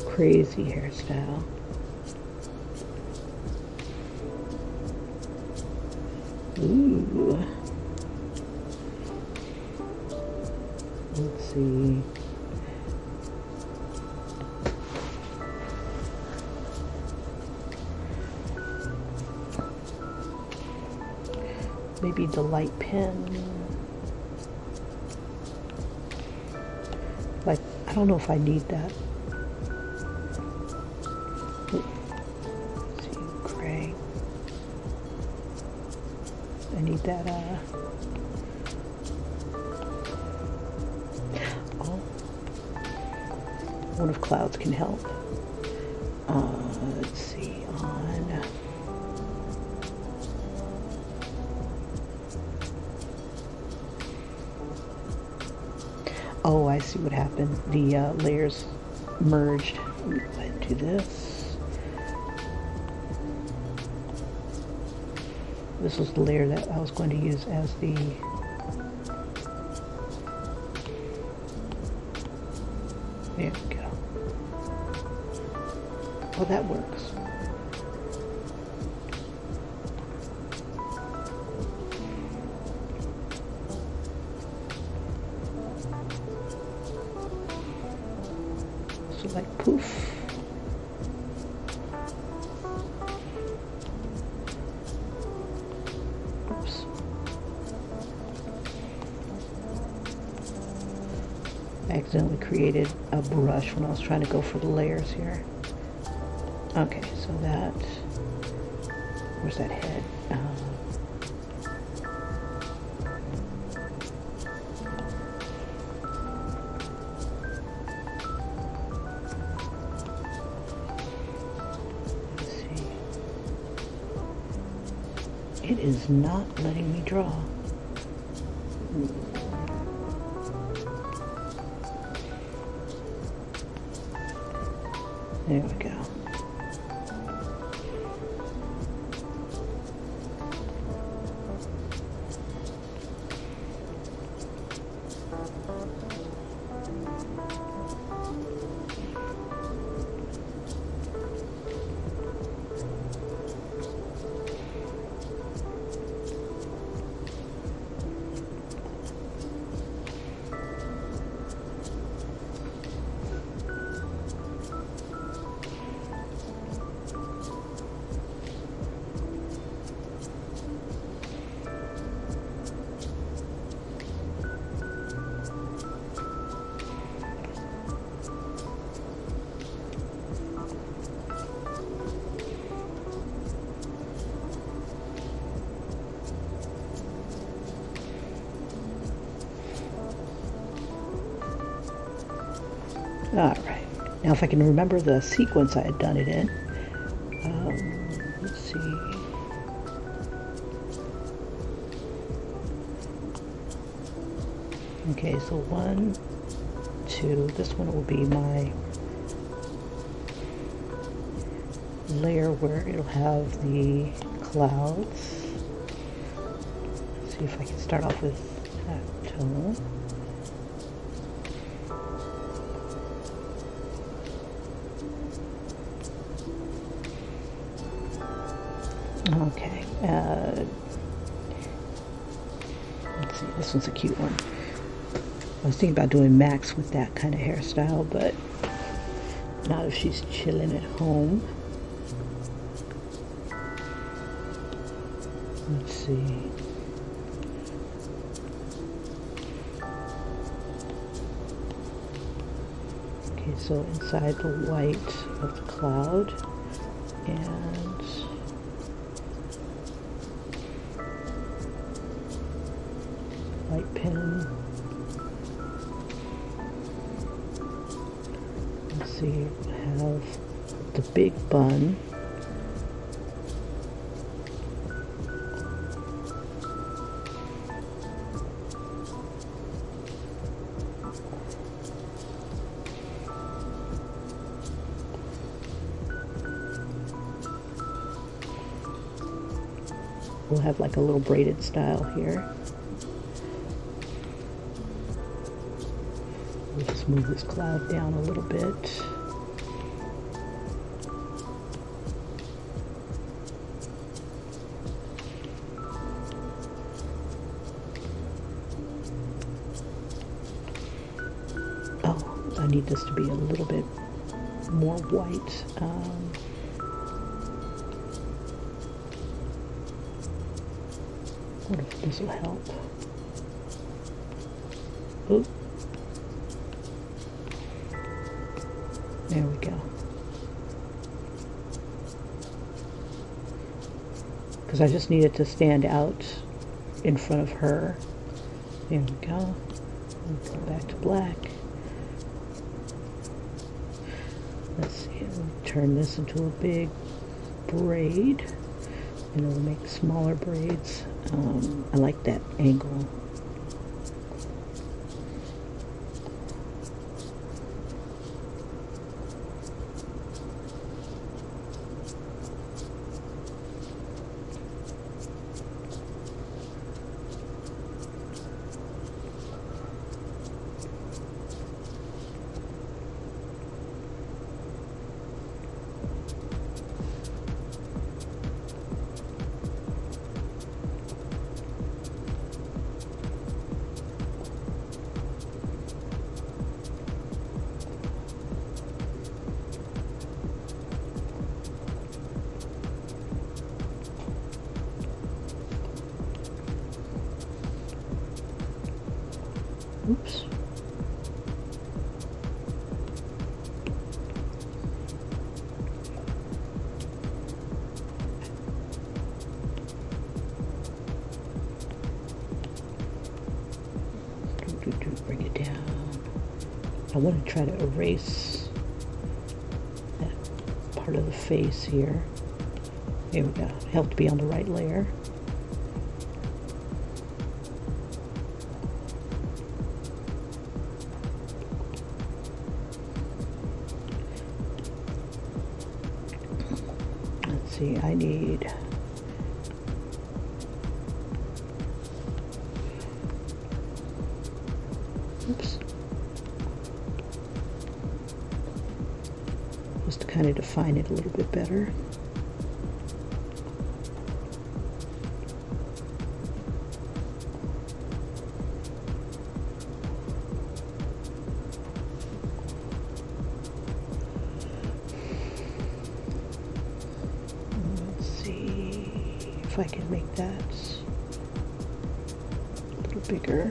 Crazy hairstyle. Ooh. see. Maybe the light pen. Like, I don't know if I need that. Let's see, gray. I need that, oh. One of clouds can help. Let's see, on. Oh, I see what happened. The layers merged. Go ahead and do this. This was the layer that I was going to use as the there we go. Oh, that works. So like poof. Oops. I accidentally created a brush when I was trying to go for the layers here. Okay, so that, where's that head? Let's see. It is not letting me draw. There we go. All right, now if I can remember the sequence I had done it in, let's see. Okay, so 1, 2, this one will be my layer where it'll have the clouds. Let's see if I can start off with that tone. Okay, let's see, this one's a cute one. I was thinking about doing Max with that kind of hairstyle, but not if she's chilling at home. Let's see. Okay, so inside the white of the cloud, and white pen. Let's see, I have the big bun. We'll have like a little braided style here. We'll just move this cloud down a little bit. I need this to be a little bit more white. What if this will help? Oop. There we go. Because I just need it to stand out in front of her. There we go. Go back to black. Let's see, we'll turn this into a big braid, and it'll make smaller braids. I like that angle. Oops. Bring it down. I want to try to erase that part of the face here. There we go. Help to be on the right layer. See, I need just to kind of define it a little bit better. If I can make that a little bigger.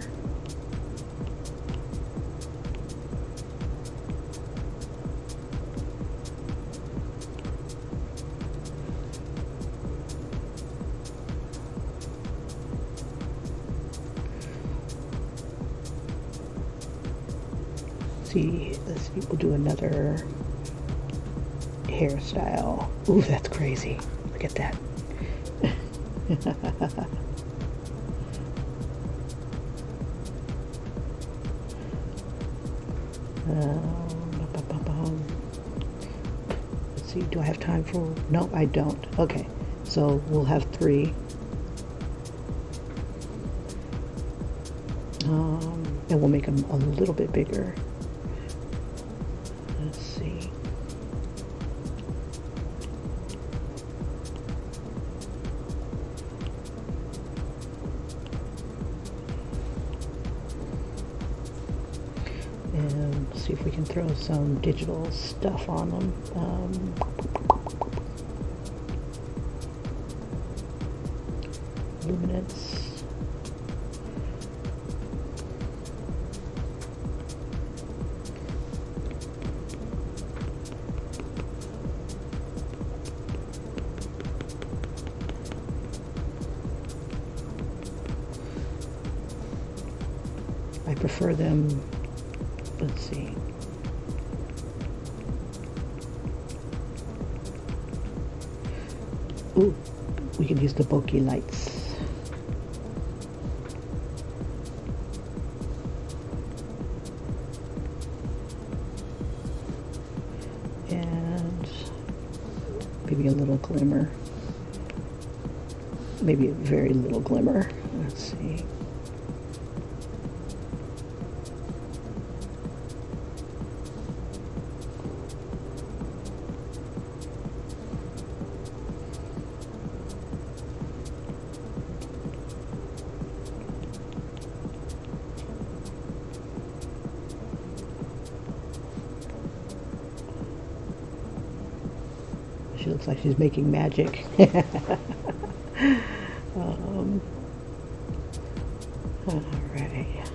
Let's see, we'll do another hairstyle. Ooh, that's crazy. Look at that. Let's see, do I have time for... No, I don't. Okay, so we'll have 3. And we'll make them a little bit bigger. Let's see. And see if we can throw some digital stuff on them. Luminance. I prefer them, let's see. Ooh, we can use the bokeh lights. And maybe a little glimmer. Maybe a very little glimmer. Let's see. She looks like she's making magic. um, Alright.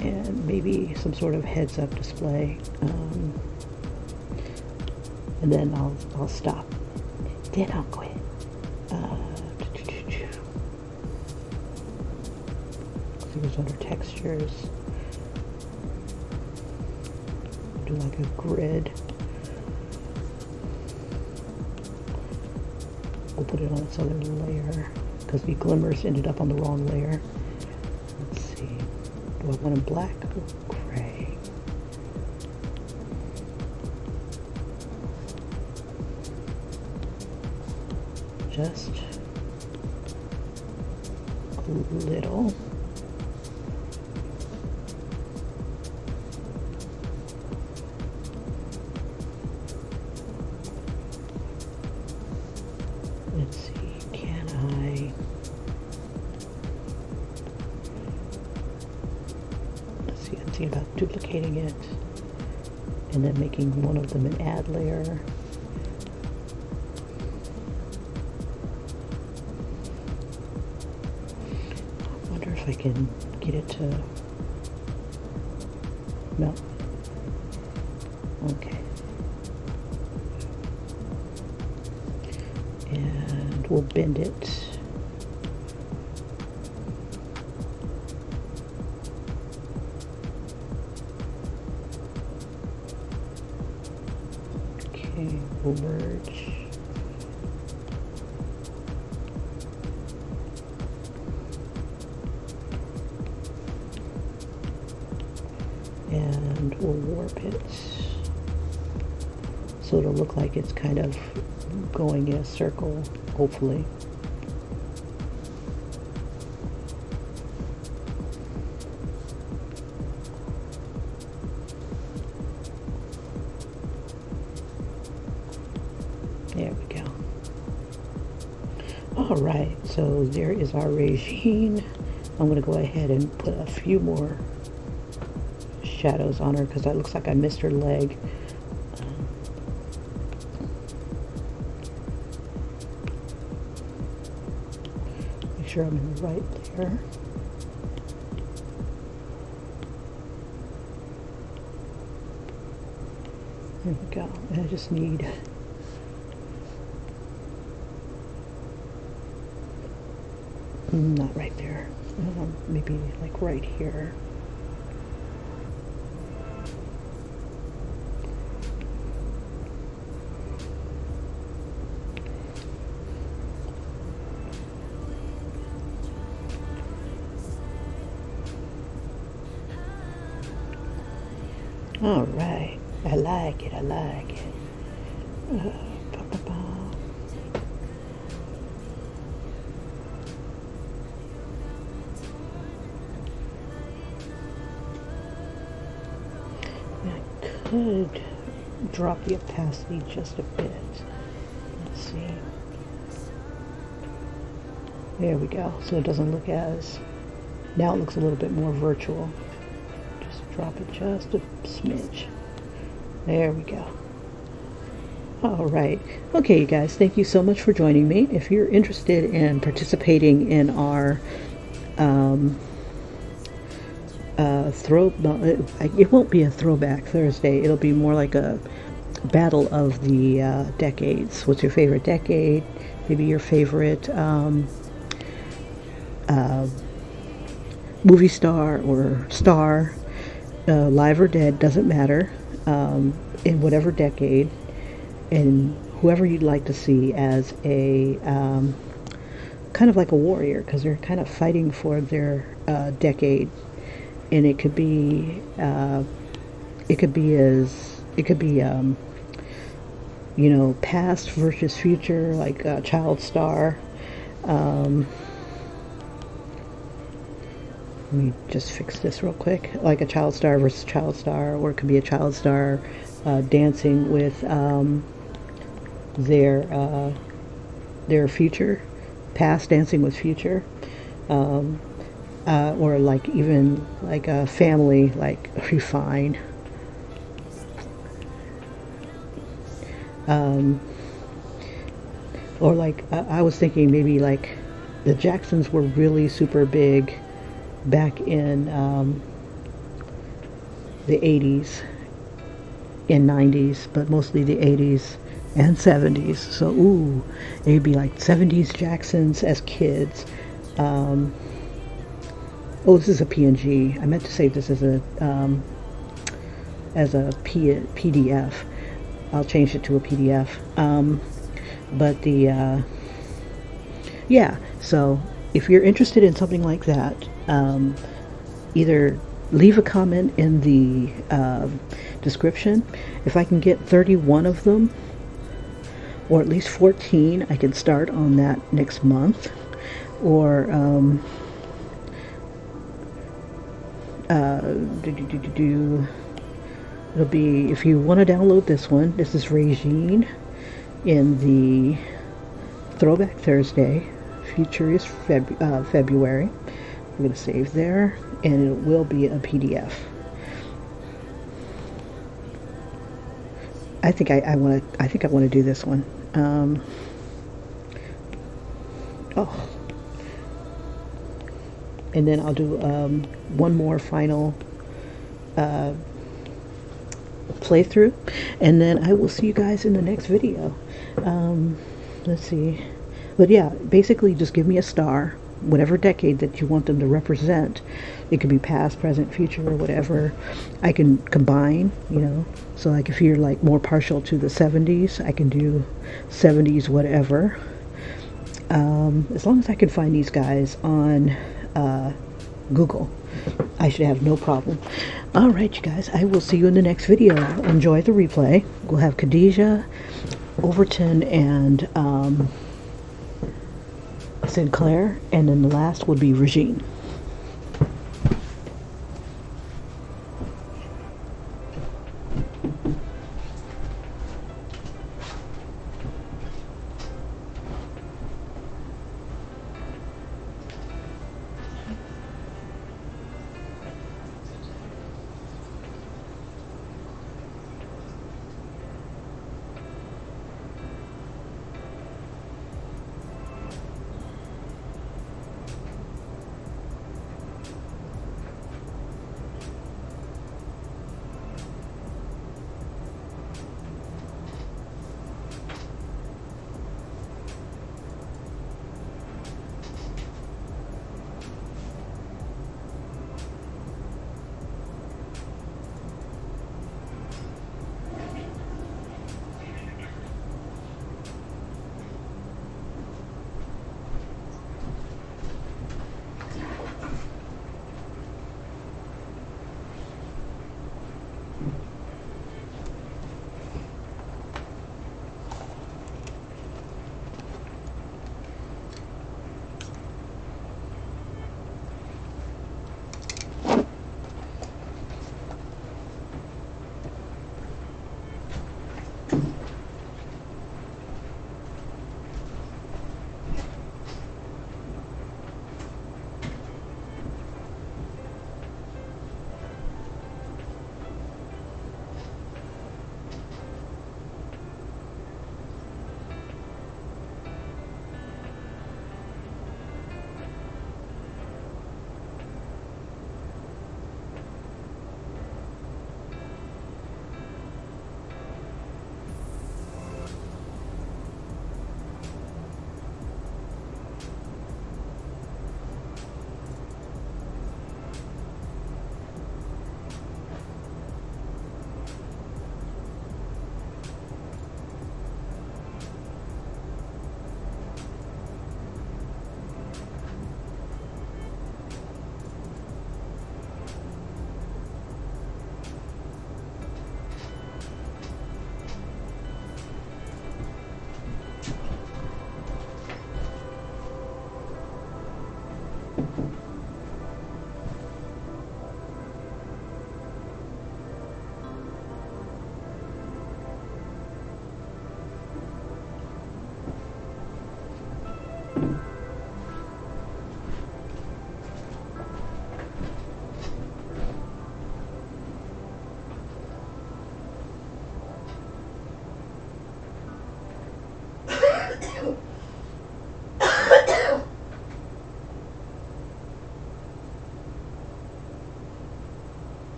And maybe some sort of heads-up display. And then I'll stop. Then I'll quit. Figures under textures. Do like a grid. We'll put it on its other layer because the glimmers ended up on the wrong layer. Let's see. Do I want them black or gray? Just a little. Let's see, can I? Let's see, I'm thinking about duplicating it and then making one of them an add layer. I wonder if I can get it to, no. Okay. And we'll bend it. Okay, we'll merge. And we'll warp it so it'll look like it's kind of going in a circle, hopefully. There we go. All right, so there is our Regine. I'm going to go ahead and put a few more shadows on her because that looks like I missed her leg. Make sure I'm in the right layer. There we go. And I just need not right there. Maybe like right here. All right, I like it, I like it. I could drop the opacity just a bit. Let's see. There we go, so it doesn't look as, now it looks a little bit more virtual. Drop it just a smidge. There we go. All right. Okay, you guys, thank you so much for joining me. If you're interested in participating in our it won't be a throwback Thursday. It'll be more like a battle of the decades. What's your favorite decade? Maybe your favorite movie star or star. Live or dead, doesn't matter, in whatever decade, and whoever you'd like to see as a kind of like a warrior, because they're kind of fighting for their decade, and it could be you know, past versus future, like a child star. Let me just fix this real quick. Like a child star versus child star, or it could be a child star dancing with their future, past dancing with future, or like even like a family, like Refine. Um, or like I was thinking maybe like the Jacksons were really super big back in the 80s and 90s, but mostly the 80s and 70s. So, ooh, it'd be like 70s Jacksons as kids. Um, oh, this is a PNG. I meant to save this as a PDF. I'll change it to a PDF. But yeah, so if you're interested in something like that, either leave a comment in the description. If I can get 31 of them, or at least 14, I can start on that next month. Or it'll be, if you want to download this one, this is Regine in the Throwback Thursday. Future is February. I'm going to save there, and it will be a PDF. I think I want to. I think I want to do this one. Oh, and then I'll do one more final playthrough, and then I will see you guys in the next video. Let's see, but yeah, basically just give me a star, whatever decade that you want them to represent. It could be past, present, future, or whatever. I can combine, you know, so like if you're like more partial to the 70s, I can do 70s whatever. As long as I can find these guys on Google, I should have no problem. All right, you guys, I will see you in the next video. Enjoy the replay. We'll have Khadijah, Overton, and Sinclair, and then the last would be Regine.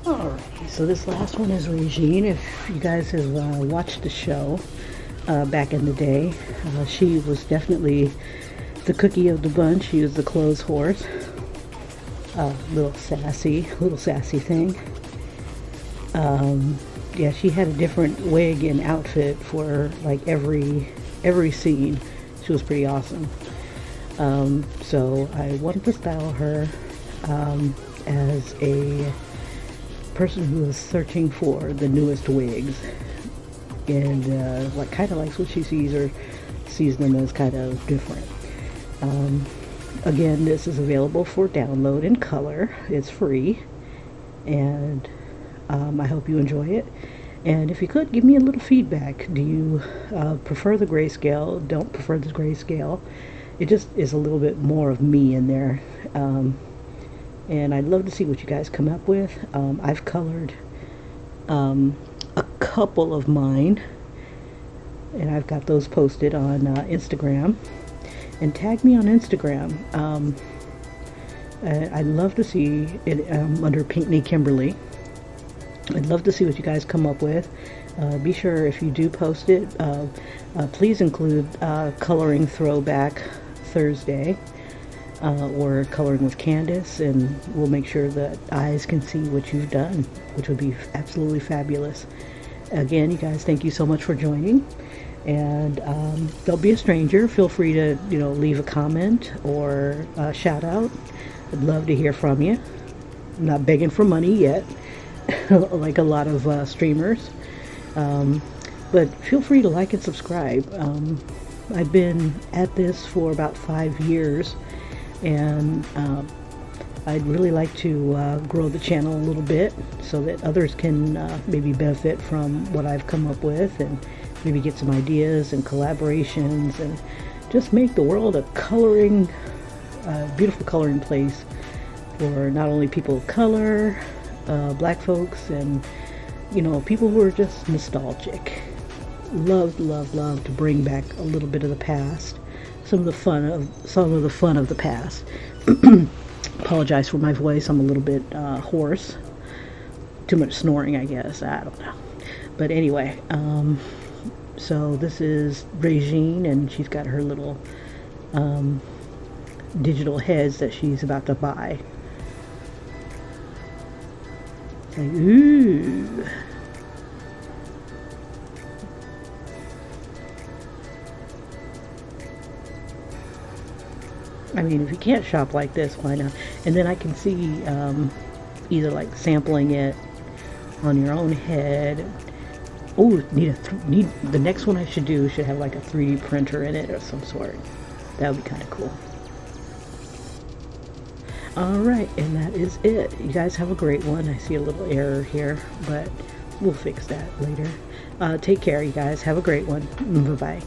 Alright, so this last one is Regine. If you guys have watched the show back in the day, she was definitely the cookie of the bunch. She was the clothes horse. Little sassy thing. Yeah, she had a different wig and outfit for like every scene. She was pretty awesome. So I wanted to style her as a person who is searching for the newest wigs, and like kind of likes what she sees, or sees them as kind of different. Again, this is available for download in color. It's free, and I hope you enjoy it. And if you could, give me a little feedback. Do you prefer the grayscale? Don't prefer the grayscale? It just is a little bit more of me in there. And I'd love to see what you guys come up with. I've colored a couple of mine, and I've got those posted on Instagram. And tag me on Instagram. I'd love to see it under Pinkney Kimberly. I'd love to see what you guys come up with. Be sure, if you do post it, please include Coloring Throwback Thursday, or Coloring with Candace, and we'll make sure that eyes can see what you've done, which would be absolutely fabulous. Again, you guys, thank you so much for joining. And don't be a stranger. Feel free to, leave a comment or a shout out. I'd love to hear from you. I'm not begging for money yet, like a lot of streamers. But feel free to like and subscribe. I've been at this for about 5 years, and I'd really like to grow the channel a little bit so that others can maybe benefit from what I've come up with, and maybe get some ideas and collaborations, and just make the world a coloring, beautiful coloring place for not only people of color, black folks, and people who are just nostalgic. Love to bring back a little bit of the past, some of the fun of the past. Apologize for my voice. I'm a little bit hoarse. Too much snoring, I guess. I don't know. But anyway, so this is Regine, and she's got her little digital heads that she's about to buy. Like, ooh. I mean, if you can't shop like this, why not? And then I can see either like sampling it on your own head. Oh, need the next one I should do should have like a 3D printer in it of some sort. That would be kind of cool. Alright, and that is it. You guys have a great one. I see a little error here, but we'll fix that later. Take care, you guys. Have a great one. Bye-bye.